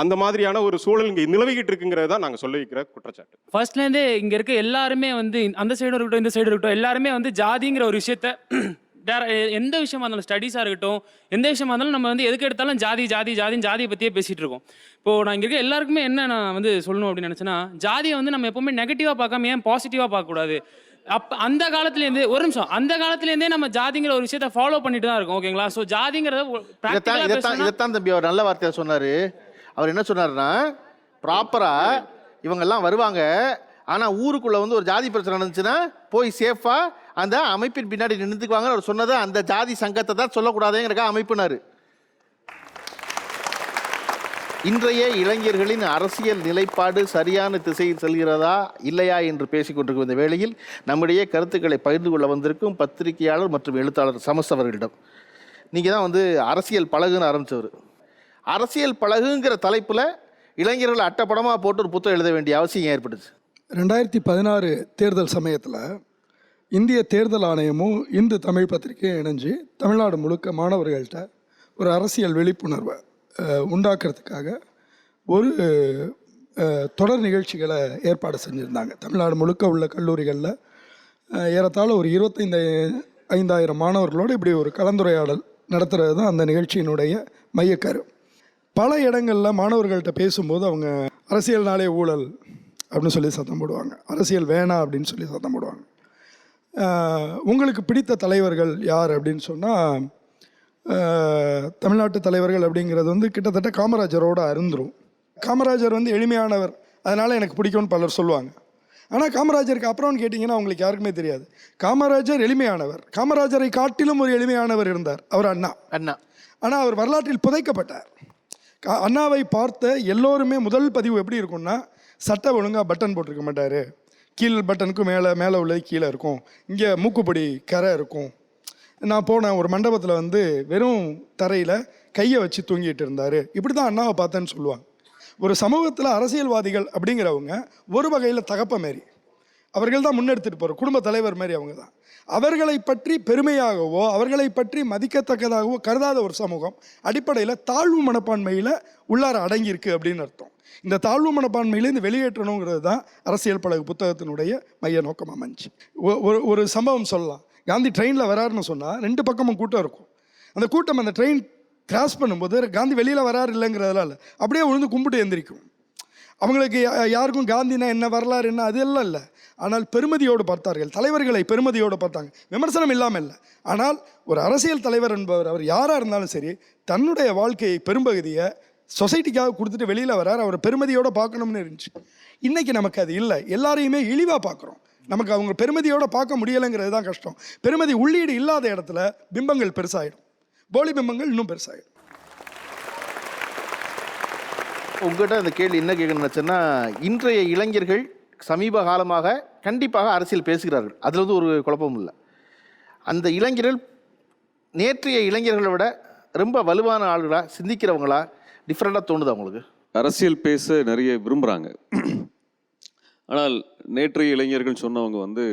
அந்த மாதிரியான ஒரு சூழல் இங்கே நிலவிக்கிட்டு இருக்குங்கிறது தான் நாங்கள் சொல்ல வைக்கிற குற்றச்சாட்டு. ஃபர்ஸ்ட்லேருந்தே இங்கே இருக்க எல்லாருமே வந்து அந்த சைடு இருக்கட்டும் இந்த சைடு இருக்கட்டும் எல்லாருமே வந்து ஜாதிங்கிற ஒரு விஷயத்த எந்த விஷயமா இருந்தாலும் ஸ்டடீஸாக இருக்கட்டும் எந்த விஷயமா இருந்தாலும் நம்ம வந்து எதுக்கு எடுத்தாலும் ஜாதியை பற்றியே பேசிகிட்டு இருக்கோம். இப்போது நான் இங்கே இருக்க எல்லாருக்குமே என்ன நான் வந்து சொல்லணும் அப்படின்னு நினச்சேன்னா, ஜாதியை வந்து நம்ம எப்போவுமே நெகட்டிவாக பார்க்காம ஏன் பாசிட்டிவாக பார்க்கக்கூடாது? அந்த காலத்துலேருந்தே ஒரு நிமிஷம், அந்த காலத்துலேருந்தே நம்ம ஜாதிங்கிற ஒரு விஷயத்த ஃபாலோ பண்ணிட்டு தான் இருக்கோம். ஓகேங்களா? ஸோ ஜாதிங்கிறத இதைத்தான் தம்பி அவர் நல்ல வார்த்தையாக சொன்னார். அவர் என்ன சொன்னார்னா, ப்ராப்பராக இவங்கெல்லாம் வருவாங்க, ஆனால் ஊருக்குள்ளே வந்து ஒரு ஜாதி பிரச்சனை நடந்துச்சுன்னா போய் சேஃபாக அந்த அமைப்பின் பின்னாடி நின்றுக்குவாங்கன்னு அவர் சொன்னதை அந்த ஜாதி சங்கத்தை தான் சொல்லக்கூடாதுங்கிறக்கா அமைப்புனார். இன்றைய இளைஞர்களின் அரசியல் நிலைப்பாடு சரியான திசையில் செல்கிறதா இல்லையா என்று பேசிக்கொண்டிருக்கும் இந்த வேளையில் நம்முடைய கருத்துக்களை பகிர்ந்து கொள்ள வந்திருக்கும் பத்திரிகையாளர் மற்றும் எழுத்தாளர் சமஸ் அவர்களிடம், நீங்கள் தான் வந்து அரசியல் பழகுன்னு ஆரம்பித்தவர். அரசியல் பழகுங்கிற தலைப்பில் இளைஞர்கள் அட்டப்படமாக போட்டு ஒரு புத்தகம் எழுத வேண்டிய அவசியம் ஏற்பட்டுச்சு? 2016 தேர்தல் சமயத்தில் இந்திய தேர்தல் ஆணையமும் இந்து தமிழ் பத்திரிகையும் இணைஞ்சு தமிழ்நாடு முழுக்க மாணவர்கள்ட்ட ஒரு அரசியல் விழிப்புணர்வை உண்டாக்குறதுக்காக ஒரு தொடர் நிகழ்ச்சிகளை ஏற்பாடு செஞ்சுருந்தாங்க. தமிழ்நாடு முழுக்க உள்ள கல்லூரிகளில் ஏறத்தாழ ஒரு 25,000 மாணவர்களோடு இப்படி ஒரு கலந்துரையாடல் நடத்துகிறது தான் அந்த நிகழ்ச்சியினுடைய மையக்கரு. பல இடங்களில் மாணவர்கள்ட்ட பேசும்போது அவங்க அரசியல்னாலே ஊழல் அப்படின்னு சொல்லி சத்தம் போடுவாங்க, அரசியல் வேணாம் அப்படின்னு சொல்லி சத்தம் போடுவாங்க. உங்களுக்கு பிடித்த தலைவர்கள் யார் அப்படின்னு சொன்னால், தமிழ்நாட்டு தலைவர்கள் அப்படிங்கிறது வந்து கிட்டத்தட்ட காமராஜரோடு அருந்துரும். காமராஜர் வந்து எளிமையானவர், அதனால் எனக்கு பிடிக்கும்னு பலர் சொல்லுவாங்க. ஆனால் காமராஜருக்கு அப்புறம்னு கேட்டிங்கன்னா அவங்களுக்கு யாருக்குமே தெரியாது. காமராஜர் எளிமையானவர், காமராஜரை காட்டிலும் ஒரு எளிமையானவர் இருந்தார், அவர் அண்ணா. ஆனால் அவர் வரலாற்றில் புதைக்கப்பட்டார். அண்ணாவை பார்த்த எல்லோருமே முதல் பதிவு எப்படி இருக்கும்னா, சட்டை ஒழுங்காக பட்டன் போட்டிருக்க மாட்டார், கீழ் பட்டனுக்கும் மேலே உள்ளது கீழே இருக்கும், இங்கே மூக்குப்பொடி கரை இருக்கும். நான் போனேன் ஒரு மண்டபத்தில் வந்து வெறும் தரையில் கையை வச்சு தூங்கிட்டு இருந்தார், இப்படி தான் அண்ணாவை பார்த்தேன்னு சொல்லுவாங்க. ஒரு சமூகத்தில் அரசியல்வாதிகள் அப்படிங்கிறவங்க ஒரு வகையில் தகப்ப மாரி, அவர்கள் தான் முன்னெடுத்துட்டு போகிற குடும்ப தலைவர் மாதிரி அவங்க தான். அவர்களை பற்றி பெருமையாகவோ அவர்களை பற்றி மதிக்கத்தக்கதாகவோ கருதாத ஒரு சமூகம் அடிப்படையில் தாழ்வு மனப்பான்மையில் உள்ளார அடங்கியிருக்கு அப்படின்னு அர்த்தம். இந்த தாழ்வு மனப்பான்மையிலேருந்து வெளியேற்றணுங்கிறது தான் அரசியல் பழகு புத்தகத்தினுடைய மைய நோக்கம் அமைஞ்சு. ஒரு சம்பவம் சொல்லலாம். காந்தி ட்ரெயினில் வராருன்னு சொன்னால் 2 பக்கமும் கூட்டம் இருக்கும். அந்த கூட்டம் அந்த ட்ரெயின் கிராஸ் பண்ணும்போது காந்தி வெளியில் வராரு இல்லைங்கிறதுனால அப்படியே விழுந்து கும்பிட்டு எந்திரிக்கும். அவங்களுக்கு யாருக்கும் காந்தினா என்ன, வரலாறு என்ன, அது எல்லாம் இல்லை. ஆனால் பெருமதியோடு பார்த்தார்கள், தலைவர்களை பெருமதியோடு பார்த்தாங்க, விமர்சனம் இல்லாமல் இல்லை. ஆனால் ஒரு அரசியல் தலைவர் என்பவர் அவர் யாராக இருந்தாலும் சரி, தன்னுடைய வாழ்க்கையை பெரும்பகுதியை சொசைட்டிக்காக கொடுத்துட்டு வெளியில் வரார், அவரை பெருமதியோடு பார்க்கணும்னு இருந்துச்சு. இன்றைக்கி நமக்கு அது இல்லை, எல்லாரையுமே இழிவாக பார்க்குறோம். நமக்கு அவங்க பெருமதியோடு பார்க்க முடியலைங்கிறது தான் கஷ்டம். பெருமதி உள்ளீடு இல்லாத இடத்துல பிம்பங்கள் பெருசாகிடும், போலி பிம்பங்கள் இன்னும் பெருசாகிடும். உங்கள்கிட்ட இந்த கேள்வி என்ன கேட்கணும்னு நினச்சேன்னா, இன்றைய இளைஞர்கள் சமீப காலமாக கண்டிப்பாக அரசியல் பேசுகிறார்கள், அதில் வந்து ஒரு குழப்பமும் இல்லை. அந்த இளைஞர்கள் நேற்றைய இளைஞர்களை விட ரொம்ப வலுவான ஆளுகளாக சிந்திக்கிறவங்களா டிஃப்ரெண்ட்டாக தோணுது அவங்களுக்கு? அரசியல் பேச நிறைய விரும்புகிறாங்க. ஆனால் நேற்றைய இளைஞர்கள் சொன்னவங்க வந்து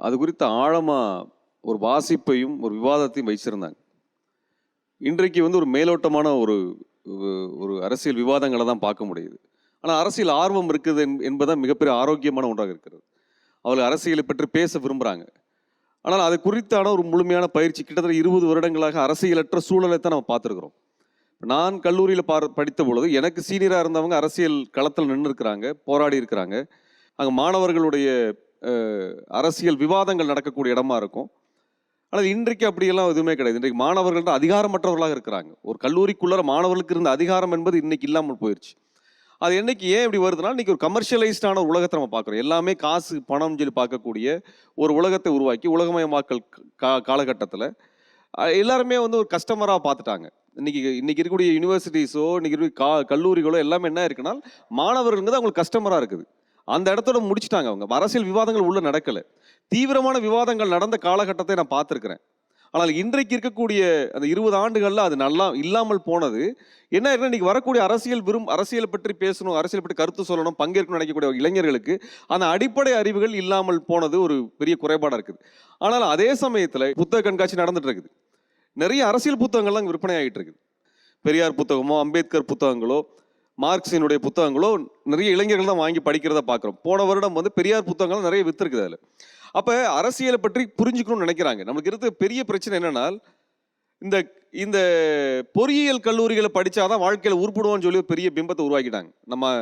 அது குறித்த ஆழமாக ஒரு வாசிப்பையும் ஒரு விவாதத்தையும் வச்சிருந்தாங்க. இன்றைக்கு வந்து ஒரு மேலோட்டமான ஒரு அரசியல் விவாதங்களை தான் பார்க்க முடியுது. ஆனால் அரசியல் ஆர்வம் இருக்குது என்பதுதான் மிகப்பெரிய ஆரோக்கியமான ஒன்றாக இருக்கிறது. அவர்கள் அரசியலை பற்றி பேச விரும்புகிறாங்க. ஆனால் அது குறித்தான ஒரு முழுமையான பயிற்சி கிட்டத்தட்ட 20 வருடங்களாக அரசியலற்ற சூழலை தான் நம்ம பார்த்துருக்குறோம். நான் கல்லூரியில் படித்த பொழுது எனக்கு சீனியராக இருந்தவங்க அரசியல் களத்தில் நின்று இருக்கிறாங்க, போராடி இருக்கிறாங்க. அங்கே மாணவர்களுடைய அரசியல் விவாதங்கள் நடக்கக்கூடிய இடமா இருக்கும். ஆனால் இன்றைக்கு அப்படியெல்லாம் எதுவுமே கிடையாது. இன்றைக்கு மாணவர்கள் தான் அதிகாரமற்றவர்களாக இருக்கிறாங்க. ஒரு கல்லூரிக்குள்ளே மாணவர்களுக்கு இருந்த அதிகாரம் என்பது இன்னைக்கு இல்லாமல் போயிடுச்சு. அது என்னைக்கு ஏன் இப்படி வருதுன்னா, இன்றைக்கி ஒரு கமர்ஷியலைஸ்டான ஒரு உலகத்தை நம்ம பார்க்குறோம். எல்லாமே காசு பணம் சொல்லி பார்க்கக்கூடிய ஒரு உலகத்தை உருவாக்கி உலகமயமாக்கல் காலகட்டத்தில் எல்லாருமே வந்து ஒரு கஸ்டமராக பார்த்துட்டாங்க. இன்னைக்கு இருக்கக்கூடிய யூனிவர்சிட்டிஸோ இன்னைக்கு இருக்கக்கூடிய கல்லூரிகளோ எல்லாமே என்ன இருக்குன்னா, மாணவர்களுங்கிறது அவங்களுக்கு கஸ்டமராக இருக்குது. அந்த இடத்தோட முடிச்சுட்டாங்க. அவங்க அரசியல் விவாதங்கள் உள்ள நடக்கலை. தீவிரமான விவாதங்கள் நடந்த காலகட்டத்தை நான் பார்த்துருக்கிறேன். ஆனால் இன்றைக்கு இருக்கக்கூடிய அந்த 20 ஆண்டுகளில் அது நல்லா இல்லாமல் போனது என்ன இருக்குன்னா, இன்னைக்கு வரக்கூடிய அரசியலை பற்றி பேசணும், அரசியல் பற்றி கருத்து சொல்லணும், பங்கேற்கணும் நினைக்கக்கூடிய இளைஞர்களுக்கு அந்த அடிப்படை அறிவுகள் இல்லாமல் போனது ஒரு பெரிய குறைபாடாக இருக்குது. ஆனால் அதே சமயத்தில் புத்தக கண்காட்சி நடந்துட்டு இருக்குது. நிறைய அரசியல் புத்தகங்கள்லாம் விற்பனை ஆகிட்டு இருக்குது. பெரியார் புத்தகமோ அம்பேத்கர் புத்தகங்களோ மார்க்சினுடைய புத்தகங்களோ நிறைய இளைஞர்கள் தான் வாங்கி படிக்கிறத பார்க்குறோம். போன வருடம் வந்து பெரியார் புத்தகங்கள் நிறைய விற்றுருக்குது. அதில் அப்போ அரசியலை பற்றி புரிஞ்சுக்கணும்னு நினைக்கிறாங்க. நமக்கு இருக்க பெரிய பிரச்சனை என்னன்னா, இந்த பொறியியல் கல்லூரிகளை படித்தாதான் வாழ்க்கையில் உருப்படுவோம்னு சொல்லி பெரிய பிம்பத்தை உருவாக்கிட்டாங்க. நம்ம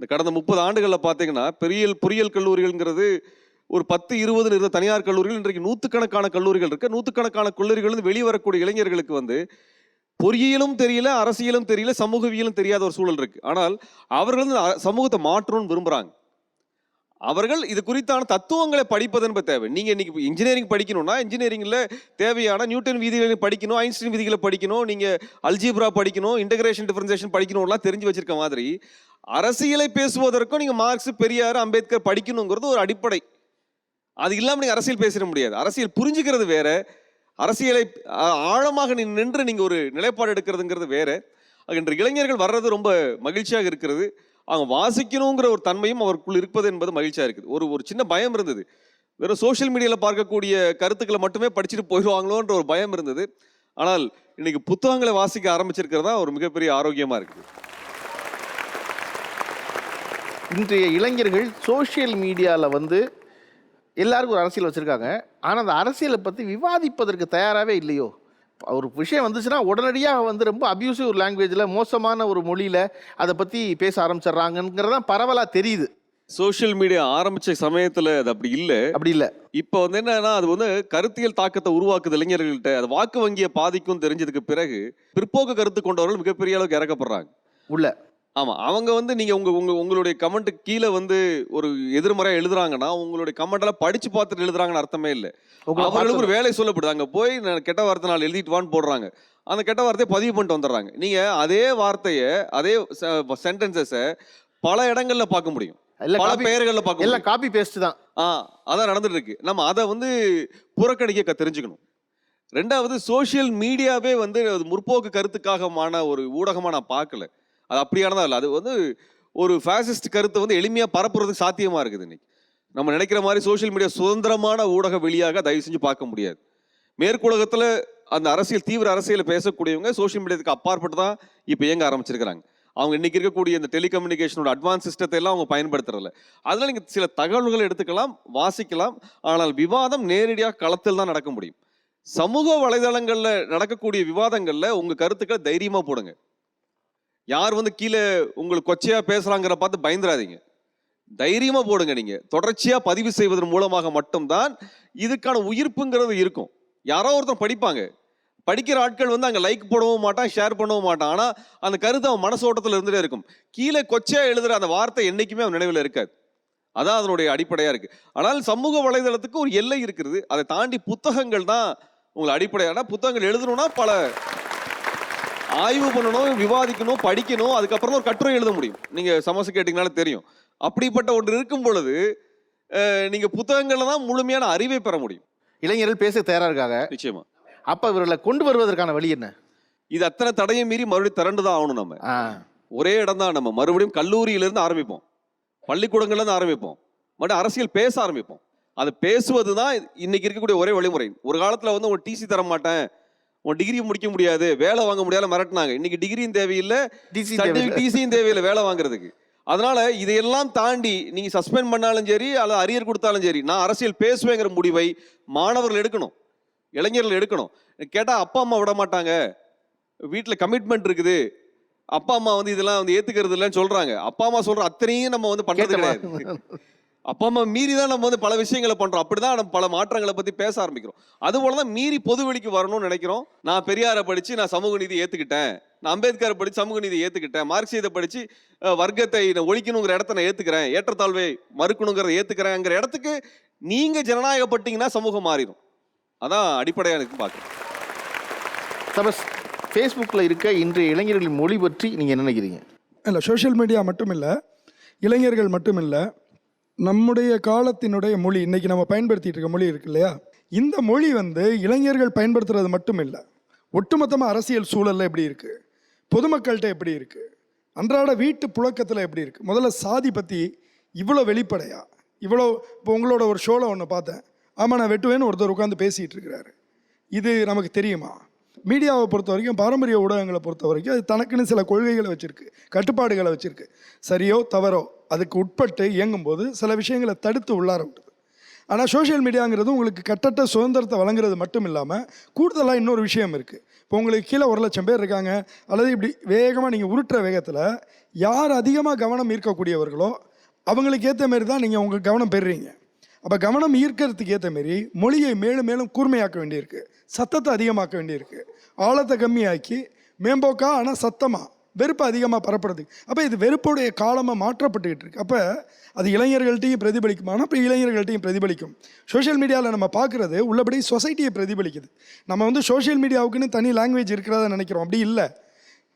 இந்த கடந்த 30 ஆண்டுகளில் பார்த்தீங்கன்னா பொறியியல் கல்லூரிகள்ங்கிறது ஒரு 10-20 இருந்த தனியார் கல்லூரிகள் இன்றைக்கு 100கணக்கான கல்லூரிகள் இருக்கு. 100கணக்கான கல்லூரிகள் வெளியே வரக்கூடிய இளைஞர்களுக்கு வந்து பொறியியலும் தெரியல, அரசியலும் தெரியல, சமூகவியலும் தெரியாத ஒரு சூழல் இருக்கு. ஆனால் அவர்கள் வந்து சமூகத்தை மாற்றணும்னு விரும்புகிறாங்க. அவர்கள் இது குறித்தான தத்துவங்களை படிப்பது என்பது தேவை. நீங்கள் இன்னைக்கு இன்ஜினியரிங் படிக்கணும்னா இன்ஜினியரிங்கில் தேவையான நியூட்டன் விதிகளை படிக்கணும், ஐன்ஸ்டீன் விதிகளை படிக்கணும், நீங்கள் அல்ஜீப்ரா படிக்கணும், இன்டகிரேஷன் டிஃபரன்சியேஷன் படிக்கணும்லாம் தெரிஞ்சு வச்சிருக்க மாதிரி அரசியலை பேசுவதற்கும் நீங்கள் மார்க்ஸ், பெரியார், அம்பேத்கர் படிக்கணுங்கிறது ஒரு அடிப்படை. அது இல்லாமல் நீங்கள் அரசியல் பேசிட முடியாது. அரசியல் புரிஞ்சுக்கிறது வேற, அரசியலை ஆழமாக நின்று நீங்கள் ஒரு நிலைப்பாடு எடுக்கிறதுங்கிறது வேற. இன்று இளைஞர்கள் வர்றது ரொம்ப மகிழ்ச்சியாக இருக்கிறது. அவங்க வாசிக்கணுங்கிற ஒரு தன்மையும் அவருக்குள் இருப்பது என்பது மகிழ்ச்சியாக இருக்குது. ஒரு சின்ன பயம் இருந்தது, வெறும் சோஷியல் மீடியாவில் பார்க்கக்கூடிய கருத்துக்களை மட்டுமே படிச்சுட்டு போயிடுவாங்களோன்ற ஒரு பயம் இருந்தது. ஆனால் இன்னைக்கு புத்தகங்களை வாசிக்க ஆரம்பிச்சிருக்கிறதா ஒரு மிகப்பெரிய ஆரோக்கியமாக இருக்குது. இன்றைய இளைஞர்கள் சோஷியல் மீடியாவில் வந்து எல்லாருக்கும் ஒரு அரசியல் வச்சுருக்காங்க, ஆனால் அந்த அரசியலை பற்றி விவாதிப்பதற்கு தயாராகவே இல்லையோ? ஒரு விஷயம் வந்துச்சுன்னா உடனடியாக வந்து ரொம்ப அப்யூசிவ் லாங்குவேஜில், மோசமான ஒரு மொழியில் அதை பற்றி பேச ஆரம்பிச்சிடுறாங்கிறதான் பரவலாக தெரியுது. சோஷியல் மீடியா ஆரம்பித்த சமயத்தில் அது அப்படி இல்லை. இப்போ வந்து என்னன்னா, அது வந்து கருத்தியல் தாக்கத்தை உருவாக்குது இளைஞர்கள்ட்ட. அது வாக்கு வங்கியை பாதிக்கும் தெரிஞ்சதுக்கு பிறகு பிற்போக்கு கருத்து கொண்டவர்கள் மிகப்பெரிய அளவுக்கு இறக்கப்படுறாங்க உள்ள. ஆமாம், அவங்க வந்து நீங்கள் உங்களுடைய கமெண்ட்டு கீழே வந்து ஒரு எதிர்மறையாக எழுதுறாங்கன்னா உங்களுடைய கமெண்டெல்லாம் படித்து பார்த்துட்டு எழுதுறாங்கன்னு அர்த்தமே இல்லை. அவர்களுக்கு ஒரு வேலை சொல்லப்படுது, அங்கே போய் நான் கெட்ட வார்த்தை நாள் எழுதிட்டு வான்னு போடுறாங்க. அந்த கெட்ட வார்த்தையை பதிவு பண்ணிட்டு வந்துடுறாங்க. நீங்கள் அதே வார்த்தையை, அதே சென்டென்சஸை பல இடங்களில் பார்க்க முடியும், பல பெயர்களில் பார்க்க எல்லாம் காப்பி பேஸ்ட் தான். அதான் நடந்துட்டு இருக்கு. நம்ம அதை வந்து புறக்கணிக்க தெரிஞ்சுக்கணும். ரெண்டாவது, சோஷியல் மீடியாவே வந்து முற்போக்கு கருத்துக்காகமான ஒரு ஊடகமாக நான் பார்க்கல. அது அப்படியானதா இல்லை. அது வந்து ஒரு ஃபேசிஸ்ட் கருத்தை வந்து எளிமையாக பரப்புறதுக்கு சாத்தியமாக இருக்குது. இன்னைக்கு நம்ம நினைக்கிற மாதிரி சோஷியல் மீடியா சுதந்திரமான ஊடக வெளியாக தயவு செஞ்சு பார்க்க முடியாது. மேற்குலகத்தில் அந்த அரசியல், தீவிர அரசியலை பேசக்கூடியவங்க சோஷியல் மீடியாவுக்கு அப்பாற்பட்டு தான் இப்போ இயங்க ஆரம்பிச்சிருக்கிறாங்க. அவங்க இன்னைக்கு இருக்கக்கூடிய இந்த டெலிகம்யூனிகேஷனோட அட்வான்ஸ் சிஸ்டத்தை எல்லாம் அவங்க பயன்படுத்துறதில்ல. அதனால நீங்கள் சில தகவல்களை எடுத்துக்கலாம், வாசிக்கலாம், ஆனால் விவாதம் நேரடியாக களத்தில் தான் நடக்க முடியும். சமூக வலைதளங்களில் நடக்கக்கூடிய விவாதங்களில் உங்கள் கருத்துக்களை தைரியமாக போடுங்க. யார் வந்து கீழே உங்களுக்கு கொச்சையாக பேசுகிறாங்கிற பார்த்து பயந்துடாதீங்க, தைரியமாக போடுங்க. நீங்கள் தொடர்ச்சியாக பதிவு செய்வதன் மூலமாக மட்டும்தான் இதுக்கான உயிர்ப்புங்கிறது இருக்கும். யாரோ ஒருத்தர் படிப்பாங்க, படிக்கிற ஆட்கள் வந்து அங்கே லைக் போடவும் மாட்டான், ஷேர் பண்ணவும் மாட்டான். ஆனால் அந்த கருத்து அவன் மனசோட்டத்தில் இருந்துகிட்டே இருக்கும். கீழே கொச்சையாக எழுதுகிற அந்த வார்த்தை என்றைக்குமே அவன் நினைவில் இருக்காது. அதான் அதனுடைய அடிப்படையாக இருக்குது. ஆனால் சமூக வலைதளத்துக்கு ஒரு எல்லை இருக்கிறது. அதை தாண்டி புத்தகங்கள் தான் உங்களை அடிப்படையான. புத்தகங்கள் எழுதணும்னா பல ஆய்வு பண்ணணும், விவாதிக்கணும், படிக்கணும், அதுக்கப்புறம் ஒரு கட்டுரை எழுத முடியும். நீங்கள் சமோசா கேட்டிங்கனால தெரியும். அப்படிப்பட்ட ஒன்று இருக்கும் பொழுது நீங்கள் புத்தகங்களில் தான் முழுமையான அறிவை பெற முடியும். இளைஞர்கள் பேச தயாராக இருக்காங்க. நிச்சயமா. அப்போ இவர்களை கொண்டு வருவதற்கான வழி என்ன? இது அத்தனை தடையை மீறி மறுபடியும் திரண்டு தான் ஆகணும். நம்ம ஒரே இடம் தான். நம்ம மறுபடியும் கல்லூரியிலேருந்து ஆரம்பிப்போம், பள்ளிக்கூடங்கள்லேருந்து ஆரம்பிப்போம், மறுபடியும் அரசியல் பேச ஆரம்பிப்போம். அது பேசுவது தான் இன்னைக்கு இருக்கக்கூடிய ஒரே வழிமுறை. ஒரு காலத்தில் வந்து உன் டிசி தர மாட்டேன், உன் டிகிரி முடிக்க முடியாது, வேலை வாங்க முடியாத மிரட்டினாங்க. இன்னைக்கு டிகிரியும் தேவையில்லை, டிசியும் தேவையில்லை வேலை வாங்குறதுக்கு. அதனால இதையெல்லாம் தாண்டி நீங்க சஸ்பெண்ட் பண்ணாலும் சரி அல்லது அரியர் கொடுத்தாலும் சரி, நான் அரசியல் பேசுவேங்கிற முடிவை மாணவர்கள் எடுக்கணும், இளைஞர்கள் எடுக்கணும். கேட்டா அப்பா அம்மா விட மாட்டாங்க, வீட்டில் கமிட்மெண்ட் இருக்குது, அப்பா அம்மா வந்து இதெல்லாம் வந்து ஏத்துக்கிறது இல்லைன்னு சொல்றாங்க. அப்பா அம்மா சொல்ற அத்தனையும் நம்ம வந்து பண்றது கிடையாது. அப்பா அம்மா மீறி தான் நம்ம வந்து பல விஷயங்களை பண்றோம். அப்படிதான் நம்ம பல மாற்றங்களை பத்தி பேச ஆரம்பிக்கிறோம். அதுபோலதான் மீறி பொதுவெளிக்கு வரணும்னு நினைக்கிறோம். நான் பெரியாரை படிச்சு நான் சமூக நீதி ஏத்துக்கிட்டேன், நான் அம்பேத்கரை படிச்சு சமூக நீதி ஏத்துக்கிட்டேன், மார்க்சியத்தை படிச்சு வர்க்கத்தை ஒழிக்கணுங்கிற இடத்த நான் ஏத்துக்கிறேன், ஏற்றத்தாழ்வை மறுக்கணுங்கிறத ஏத்துக்கிறேங்கிற இடத்துக்கு நீங்க ஜனநாயகப்பட்டீங்கன்னா சமூகம் மாறிடும். அதான் அடிப்படையாக எனக்கு பார்க்குறேன். சபஸ், ஃபேஸ்புக்கில் இருக்க இன்றைய இளைஞர்களின் மொழி பற்றி நீங்கள் என்ன நினைக்கிறீங்க? இல்லை, சோஷியல் மீடியா மட்டும் இல்லை, இளைஞர்கள் மட்டும் இல்லை, நம்முடைய காலத்தினுடைய மொழி, இன்றைக்கி நம்ம பயன்படுத்திகிட்டு இருக்க மொழி இருக்கு இல்லையா, இந்த மொழி வந்து இளைஞர்கள் பயன்படுத்துறது மட்டும் இல்லை, ஒட்டுமொத்தமாக அரசியல் சூழலில் எப்படி இருக்குது, பொதுமக்கள்கிட்ட எப்படி இருக்குது, அன்றாட வீட்டு புழக்கத்தில் எப்படி இருக்குது. முதல்ல சாதி பற்றி இவ்வளோ வெளிப்படையா, இவ்வளோ இப்போ உங்களோட ஒரு ஷோவில் ஒன்று பார்த்தேன், ஆமாம் நான் வெட்டுவேன்னு ஒருத்தர் உட்காந்து பேசிகிட்டு இருக்கிறாரு. இது நமக்கு தெரியுமா? மீடியாவை பொறுத்த வரைக்கும், பாரம்பரிய ஊடகங்களை பொறுத்த வரைக்கும் அது தனக்குன்னு சில கொள்கைகளை வச்சுருக்கு, கட்டுப்பாடுகளை வச்சுருக்கு. சரியோ தவறோ அதுக்கு உட்பட்டு இயங்கும்போது சில விஷயங்களை தடுத்து உள்ளார விட்டுது. ஆனால் சோஷியல் மீடியாங்கிறது உங்களுக்கு கட்டற்ற சுதந்திரத்தை வழங்குறது மட்டும் இல்லாமல் கூடுதலாக இன்னொரு விஷயம் இருக்குது. இப்போ உங்களுக்கு கீழே 1,00,000 பேர் இருக்காங்க, அல்லது இப்படி வேகமாக நீங்கள் உருட்டுற வேகத்தில் யார் அதிகமாக கவனம் ஈர்க்கக்கூடியவர்களோ அவங்களுக்கு ஏற்ற மாரி தான் நீங்கள் உங்கள் கவனம் பெறுறீங்க. அப்போ கவனம் ஈர்க்கிறதுக்கு ஏற்ற மாரி மொழியை மேலும் மேலும் கூர்மையாக்க வேண்டியிருக்கு, சத்தத்தை அதிகமாக்க வேண்டியிருக்கு, ஆழத்தை கம்மியாக்கி மேம்போக்கா ஆனால் சத்தமாக வெறுப்பு அதிகமாக பரப்புறதுக்கு. அப்போ இது வெறுப்புடைய காலமாக மாற்றப்பட்டுக்கிட்டு இருக்கு. அப்போ அது இளைஞர்கள்ட்டையும் பிரதிபலிக்குமானா இப்போ இளைஞர்கள்ட்டையும் பிரதிபலிக்கும். சோஷியல் மீடியாவில் நம்ம பார்க்குறது உள்ளபடி சொசைட்டியை பிரதிபலிக்குது. நம்ம வந்து சோஷியல் மீடியாவுக்குன்னு தனி லாங்குவேஜ் இருக்கிறத நினைக்கிறோம், அப்படி இல்லை.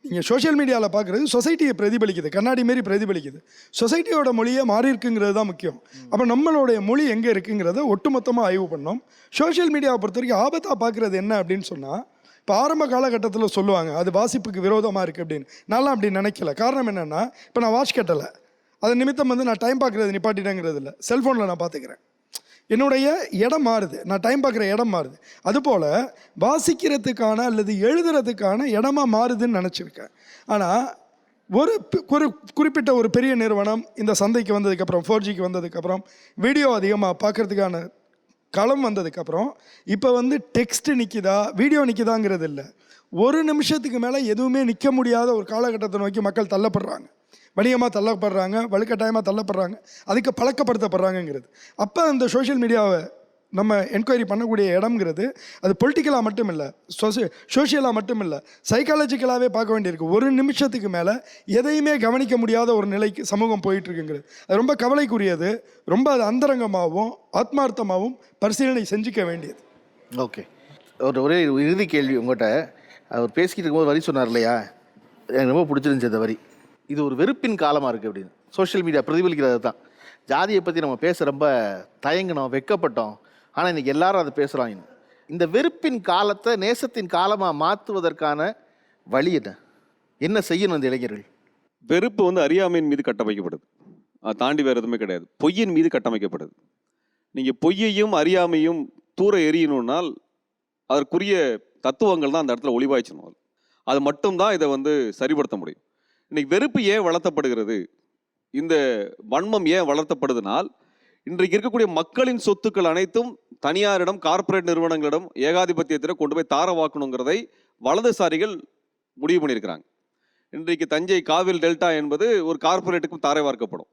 நீங்கள் சோஷியல் மீடியாவில் பார்க்குறது சொசைட்டியை பிரதிபலிக்குது, கண்ணாடி மாரி பிரதிபலிக்குது. சொசைட்டியோட மொழியே மாறி இருக்குங்கிறது தான் முக்கியம். அப்போ நம்மளுடைய மொழி எங்கே இருக்குங்கிறத ஒட்டுமொத்தமாக ஆய்வு பண்ணோம். சோஷியல் மீடியாவை பொறுத்த வரைக்கும் ஆபத்தாக பார்க்குறது என்ன அப்படின்னு சொன்னால், இப்போ ஆரம்ப காலகட்டத்தில் சொல்லுவாங்க அது வாசிப்புக்கு விரோதமாக இருக்குது அப்படின்னு. நான்லாம் அப்படி நினைக்கல. காரணம் என்னென்னா, இப்போ நான் வாட்ச் கட்டலை, அது நிமித்தம் வந்து நான் டைம் பார்க்குறது நிப்பாட்டிட்டேங்கிறது இல்லை, செல்ஃபோனில் நான் பார்த்துக்கிறேன். என்னுடைய இடம் மாறுது, நான் டைம் பார்க்குற இடம் மாறுது. அதுபோல் வாசிக்கிறதுக்கான அல்லது எழுதுறதுக்கான இடமா மாறுதுன்னு நினச்சிருக்கேன். ஆனால் ஒரு குறிப்பிட்ட ஒரு பெரிய நிறுவனம் இந்த சந்தைக்கு வந்ததுக்கப்புறம், 4Gக்கு வந்ததுக்கப்புறம், வீடியோ அதிகமாக பார்க்குறதுக்கான களம் வந்ததுக்கப்புறம், இப்போ வந்து டெக்ஸ்ட் நிற்கிதா வீடியோ நிற்கிதாங்கிறது இல்லை, ஒரு நிமிஷத்துக்கு மேலே எதுவுமே நிற்க முடியாத ஒரு காலகட்டத்தை நோக்கி மக்கள் தள்ளப்படுறாங்க, வணிகமாக தள்ளப்படுறாங்க, வலுக்கட்டாயமாக தள்ளப்படுறாங்க, அதுக்கு பழக்கப்படுத்தப்படுறாங்கங்கிறது. அப்போ அந்த சோஷியல் மீடியாவை நம்ம என்கொயரி பண்ணக்கூடிய இடம்ங்கிறது அது பொலிட்டிக்கலாக மட்டும் இல்லை, சோஷியலாக மட்டும் இல்லை, சைக்காலஜிக்கலாகவே பார்க்க வேண்டியிருக்கு. ஒரு நிமிஷத்துக்கு மேலே எதையுமே கவனிக்க முடியாத ஒரு நிலைக்கு சமூகம் போயிட்டுருக்குங்கிறது அது ரொம்ப கவலைக்குரியது. ரொம்ப அது அந்தரங்கமாகவும் ஆத்மார்த்தமாகவும் பரிசீலனை செஞ்சுக்க வேண்டியது. ஓகே, ஒரே இறுதி கேள்வி உங்கள்கிட்ட. அவர் பேசிக்கிட்டு இருக்கும்போது வரி சொன்னார் இல்லையா, எனக்கு ரொம்ப பிடிச்சிருந்துச்சு அந்த வரி. இது ஒரு வெறுப்பின் காலமாக இருக்குது அப்படின்னு சோஷியல் மீடியா பிரதிபலிக்கிறது தான். ஜாதியை பற்றி நம்ம பேச ரொம்ப தயங்கினோம், வெக்கப்பட்டோம். ஆனால் இன்றைக்கி எல்லாரும் அதை பேசுகிறாங்க. இந்த வெறுப்பின் காலத்தை நேசத்தின் காலமாக மாற்றுவதற்கான வழி என்ன செய்யணும் இந்த இளைஞர்கள்? வெறுப்பு வந்து அறியாமையின் மீது கட்டமைக்கப்படுது, அதை தாண்டி வேறு எதுவுமே கிடையாது. பொய்யின் மீது கட்டமைக்கப்படுது. நீங்கள் பொய்யையும் அறியாமையும் தூர எறியணும்னால் அதற்குரிய தத்துவங்கள் தான் அந்த இடத்துல ஒளிவாய்ச்சணும். அது மட்டும்தான் இதை வந்து சரிப்படுத்த முடியும். இன்னைக்கு வெறுப்பு ஏன் வளர்த்தப்படுகிறது, இந்த வன்மம் ஏன் வளர்த்தப்படுதுனால், இன்றைக்கு இருக்கக்கூடிய மக்களின் சொத்துக்கள் அனைத்தும் தனியாரிடம், கார்ப்பரேட் நிறுவனங்களிடம் ஏகாதிபத்தியத்தில் கொண்டு போய் தாரவாக்கணுங்கிறதை வலதுசாரிகள் முடிவு பண்ணியிருக்கிறாங்க. இன்றைக்கு தஞ்சை காவிரி டெல்டா என்பது ஒரு கார்ப்பரேட்டுக்கும் தாரை வார்க்கப்படும்.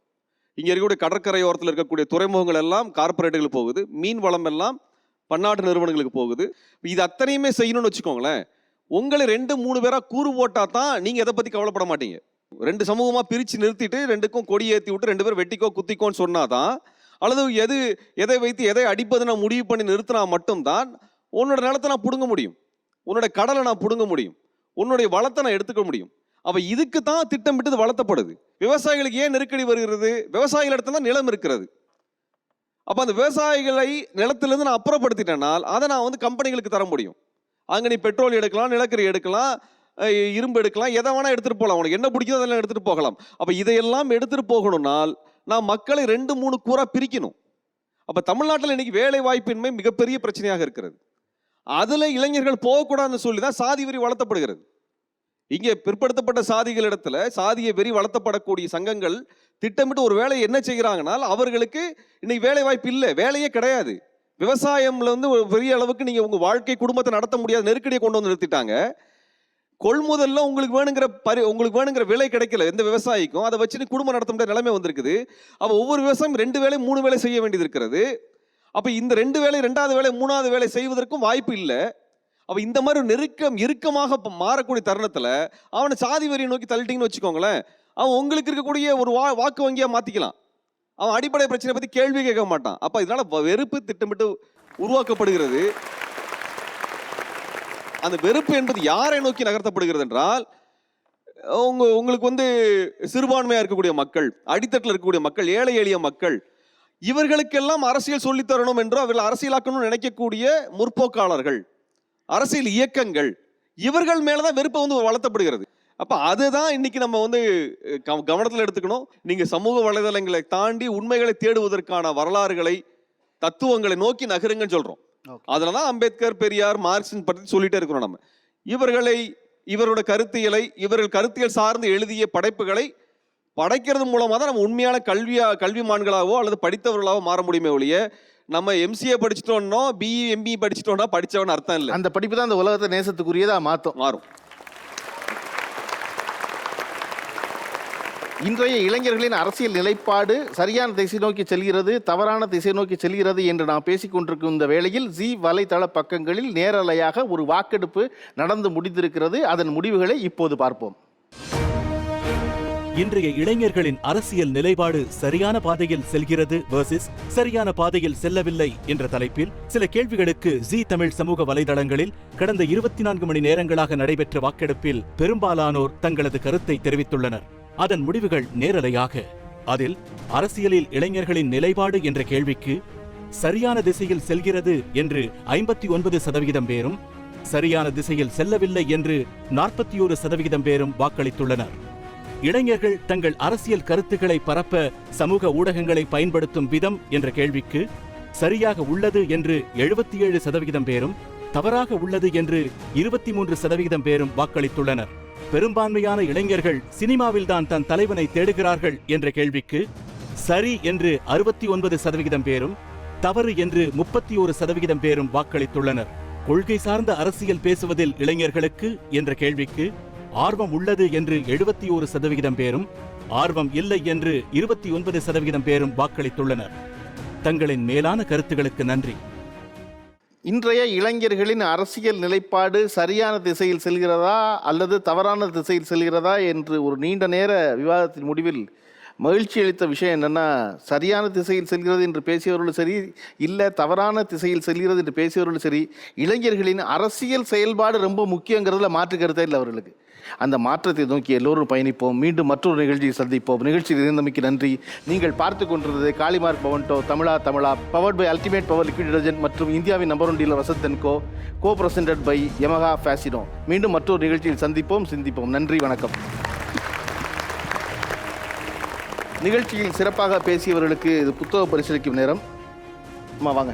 இங்கே இருக்கக்கூடிய கடற்கரையோரத்தில் இருக்கக்கூடிய துறைமுகங்கள் எல்லாம் கார்ப்பரேட்டுகளுக்கு போகுது, மீன் வளம் எல்லாம் பன்னாட்டு நிறுவனங்களுக்கு போகுது. இது அத்தனையுமே செய்யணும்னு வச்சுக்கோங்களேன். உங்களை 2-3 பேராக கூறு போட்டால் தான் நீங்கள் எதை பற்றி கவலைப்பட மாட்டீங்க. 2 சமூகமாக பிரித்து நிறுத்திட்டு 2க்கும் கொடி ஏற்றி விட்டு 2 பேர் வெட்டிக்கோ குத்திக்கோன்னு சொன்னாதான், அல்லது எதை வைத்து எதை அடிப்பது நான் முடிவு பண்ணி நிறுத்தினா மட்டும்தான் உன்னோட நிலத்தை நான் பிடுங்க முடியும், உன்னோட கடலை நான் பிடுங்க முடியும், உன்னுடைய வளத்தை நான் எடுத்துக்க முடியும். அப்போ இதுக்கு தான் திட்டமிட்டு வளர்த்தப்படுது. விவசாயிகளுக்கு ஏன் நெருக்கடி வருகிறது? விவசாயிகள் இடத்துல தான் நிலம் இருக்கிறது. அப்போ அந்த விவசாயிகளை நிலத்திலிருந்து நான் அப்புறப்படுத்திட்டேனால் அதை நான் வந்து கம்பெனிகளுக்கு தர முடியும். அங்கே நீ பெட்ரோல் எடுக்கலாம், நிலக்கரி எடுக்கலாம், இரும்பு எடுக்கலாம், எதை வேணால் எடுத்துகிட்டு போகலாம், உனக்கு என்ன பிடிக்குதோ அதெல்லாம் எடுத்துகிட்டு போகலாம். அப்போ இதையெல்லாம் எடுத்துகிட்டு போகணும்னால் நான் மக்களை 2-3 கூறாக பிரிக்கணும். அப்போ தமிழ்நாட்டில் இன்னைக்கு வேலை வாய்ப்பின்மை மிகப்பெரிய பிரச்சனையாக இருக்கிறது. அதில் இளைஞர்கள் போகக்கூடாதுன்னு சொல்லி தான் சாதி வெறி வளர்த்தப்படுகிறது. இங்கே பிற்படுத்தப்பட்ட சாதிகள் இடத்துல சாதிய வெறி வளர்த்தப்படக்கூடிய சங்கங்கள் திட்டமிட்டு ஒரு வேலையை என்ன செய்கிறாங்கனால், அவர்களுக்கு இன்னைக்கு வேலை வாய்ப்பு இல்லை, வேலையே கிடையாது. விவசாயம்ல வந்து ஒரு பெரிய அளவுக்கு நீங்கள் உங்கள் வாழ்க்கை குடும்பத்தை நடத்த முடியாத நெருக்கடியை கொண்டு வந்து நிறுத்திட்டாங்க. கொள்முதல்ல உங்களுக்கு வேணுங்கிற விலை கிடைக்கல எந்த விவசாயிக்கும், அதை வச்சு குடும்பம் நடத்த முடியாத நிலைமை வந்திருக்குது. அப்போ ஒவ்வொரு விவசாயம் 2 வேலை 3 வேலை செய்ய வேண்டியது இருக்கிறது. அப்போ இந்த 2 வேலை 2வது வேலை 3வது வேலை செய்வதற்கும் வாய்ப்பு இல்லை. அப்போ இந்த மாதிரி இறுக்கமாக மாறக்கூடிய தருணத்தில் அவனை சாதி வரியை நோக்கி தள்ளிட்டீங்கன்னு வச்சுக்கோங்களேன், அவன் உங்களுக்கு இருக்கக்கூடிய ஒரு வாக்கு வங்கியாக மாற்றிக்கலாம். அவன் அடிப்படை பிரச்சனை பற்றி கேள்வி கேட்க மாட்டான். அப்போ இதனால வெறுப்பு திட்டமிட்டு உருவாக்கப்படுகிறது. அந்த வெறுப்பு என்பது யாரை நோக்கி நகர்த்தப்படுகிறது என்றால், உங்களுக்கு வந்து சிறுபான்மையாக இருக்கக்கூடிய மக்கள், அடித்தட்டில் இருக்கக்கூடிய மக்கள், ஏழை எளிய மக்கள், இவர்களுக்கெல்லாம் அரசியல் சொல்லித்தரணும் என்றோ அவர்கள் அரசியலாக்கணும்னு நினைக்கக்கூடிய முற்போக்காளர்கள், அரசியல் இயக்கங்கள், இவர்கள் மேலதான் வெறுப்பை வந்து வளர்த்தப்படுகிறது. அப்ப அதுதான் இன்னைக்கு நம்ம வந்து கவனத்தில் எடுத்துக்கணும். நீங்க சமூக வலைதளங்களை தாண்டி உண்மைகளை தேடுவதற்கான வரலாறுகளை, தத்துவங்களை நோக்கி நகருங்கன்னு சொல்றோம். அதுலதான் அம்பேத்கர், பெரியார், மார்க்சின் பற்றி சொல்லிட்டே இருக்கிறோம். நம்ம இவரோட கருத்தியலை, இவர்கள் கருத்தியல் சார்ந்து எழுதிய படைப்புகளை படைக்கிறது மூலமாக தான் நம்ம உண்மையான கல்விமான்களாகவோ அல்லது படித்தவர்களாகவோ மாற முடியுமே ஒழிய, நம்ம எம்சிஏ படிச்சிட்டோம்னோ பிஇ எம்பிஇ படிச்சிட்டோம்னா படிச்சவன் அர்த்தம் இல்லை. அந்த படிப்பு தான் அந்த உலகத்தை நேசத்துக்குரியதா மாறும். இன்றைய இளைஞர்களின் அரசியல் நிலைப்பாடு சரியான திசை நோக்கி செல்கிறது, தவறான திசை நோக்கி செல்கிறது என்று நாம் பேசிக்கொண்டிருக்கும் இந்த வேளையில் ஜி வலைதள பக்கங்களில் நேரலையாக ஒரு வாக்கெடுப்பு நடந்து முடிந்திருக்கிறது. அதன் முடிவுகளை இப்போது பார்ப்போம். இன்றைய இளைஞர்களின் அரசியல் நிலைப்பாடு சரியான பாதையில் செல்கிறது வெர்சஸ் சரியான பாதையில் செல்லவில்லை என்ற தலைப்பில் சில கேள்விகளுக்கு ஜி தமிழ் சமூக வலைதளங்களில் கடந்த 24 மணி நேரங்களாக நடைபெற்ற வாக்கெடுப்பில் பெரும்பாலானோர் தங்களது கருத்தை தெரிவித்துள்ளனர். அதன் முடிவுகள் நேரலையாக. அதில் அரசியலில் இளைஞர்களின் நிலைப்பாடு என்ற கேள்விக்கு சரியான திசையில் செல்கிறது என்று 59% பேரும், சரியான திசையில் செல்லவில்லை என்று 41% பேரும் வாக்களித்துள்ளனர். இளைஞர்கள் தங்கள் அரசியல் கருத்துக்களை பரப்ப சமூக ஊடகங்களை பயன்படுத்தும் விதம் என்ற கேள்விக்கு சரியாக உள்ளது என்று 77% பேரும், தவறாக உள்ளது என்று 23% பேரும் வாக்களித்துள்ளனர். பெரும்பான்மையான இளைஞர்கள் சினிமாவில்தான் தன் தலைவனை தேடுகிறார்கள் என்ற கேள்விக்கு சரி என்று 69% பேரும், தவறு என்று 31% பேரும் வாக்களித்துள்ளனர். கொள்கை சார்ந்த அரசியல் பேசுவதில் இளைஞர்களுக்கு என்ற கேள்விக்கு ஆர்வம் உள்ளது என்று 71% பேரும், ஆர்வம் இல்லை என்று 29% பேரும் வாக்களித்துள்ளனர். தங்களின் மேலான கருத்துகளுக்கு நன்றி. இன்றைய இளைஞர்களின் அரசியல் நிலைப்பாடு சரியான திசையில் செல்கிறதா அல்லது தவறான திசையில் செல்கிறதா என்று ஒரு நீண்ட நேர விவாதத்தின் முடிவில் மகிழ்ச்சி அளித்த விஷயம் என்னென்னா, சரியான திசையில் செல்கிறது என்று பேசியவர்களும் சரி, இல்லை தவறான திசையில் செல்கிறது என்று பேசியவர்களும் சரி, இளைஞர்களின் அரசியல் செயல்பாடு ரொம்ப முக்கியங்கிறதுல மாற்று கருத்தே இல்லை அவர்களுக்கு. அந்த மாற்றத்தை நோக்கி எல்லோரும் பயணிப்போம். மீண்டும் மற்றொரு நிகழ்ச்சியை சந்திப்போம். நிகழ்ச்சியில் இருந்தமைக்கு நன்றி. நீங்கள் பார்த்து கொண்டிருந்தது காளிமார்க் பவன்டோ தமிழா powered by ultimate power liquid detergent மற்றும் இந்தியாவின் number 1 dealer Vasanth & co presented by Yamaha Fascino. மீண்டும் மற்றொரு நிகழ்ச்சியில் சந்திப்போம், சிந்திப்போம். நன்றி, வணக்கம். நிகழ்ச்சியில் சிறப்பாக பேசியவர்களுக்கு இது புத்தக பரிசளிக்கும் நேரம். அம்மா வாங்க.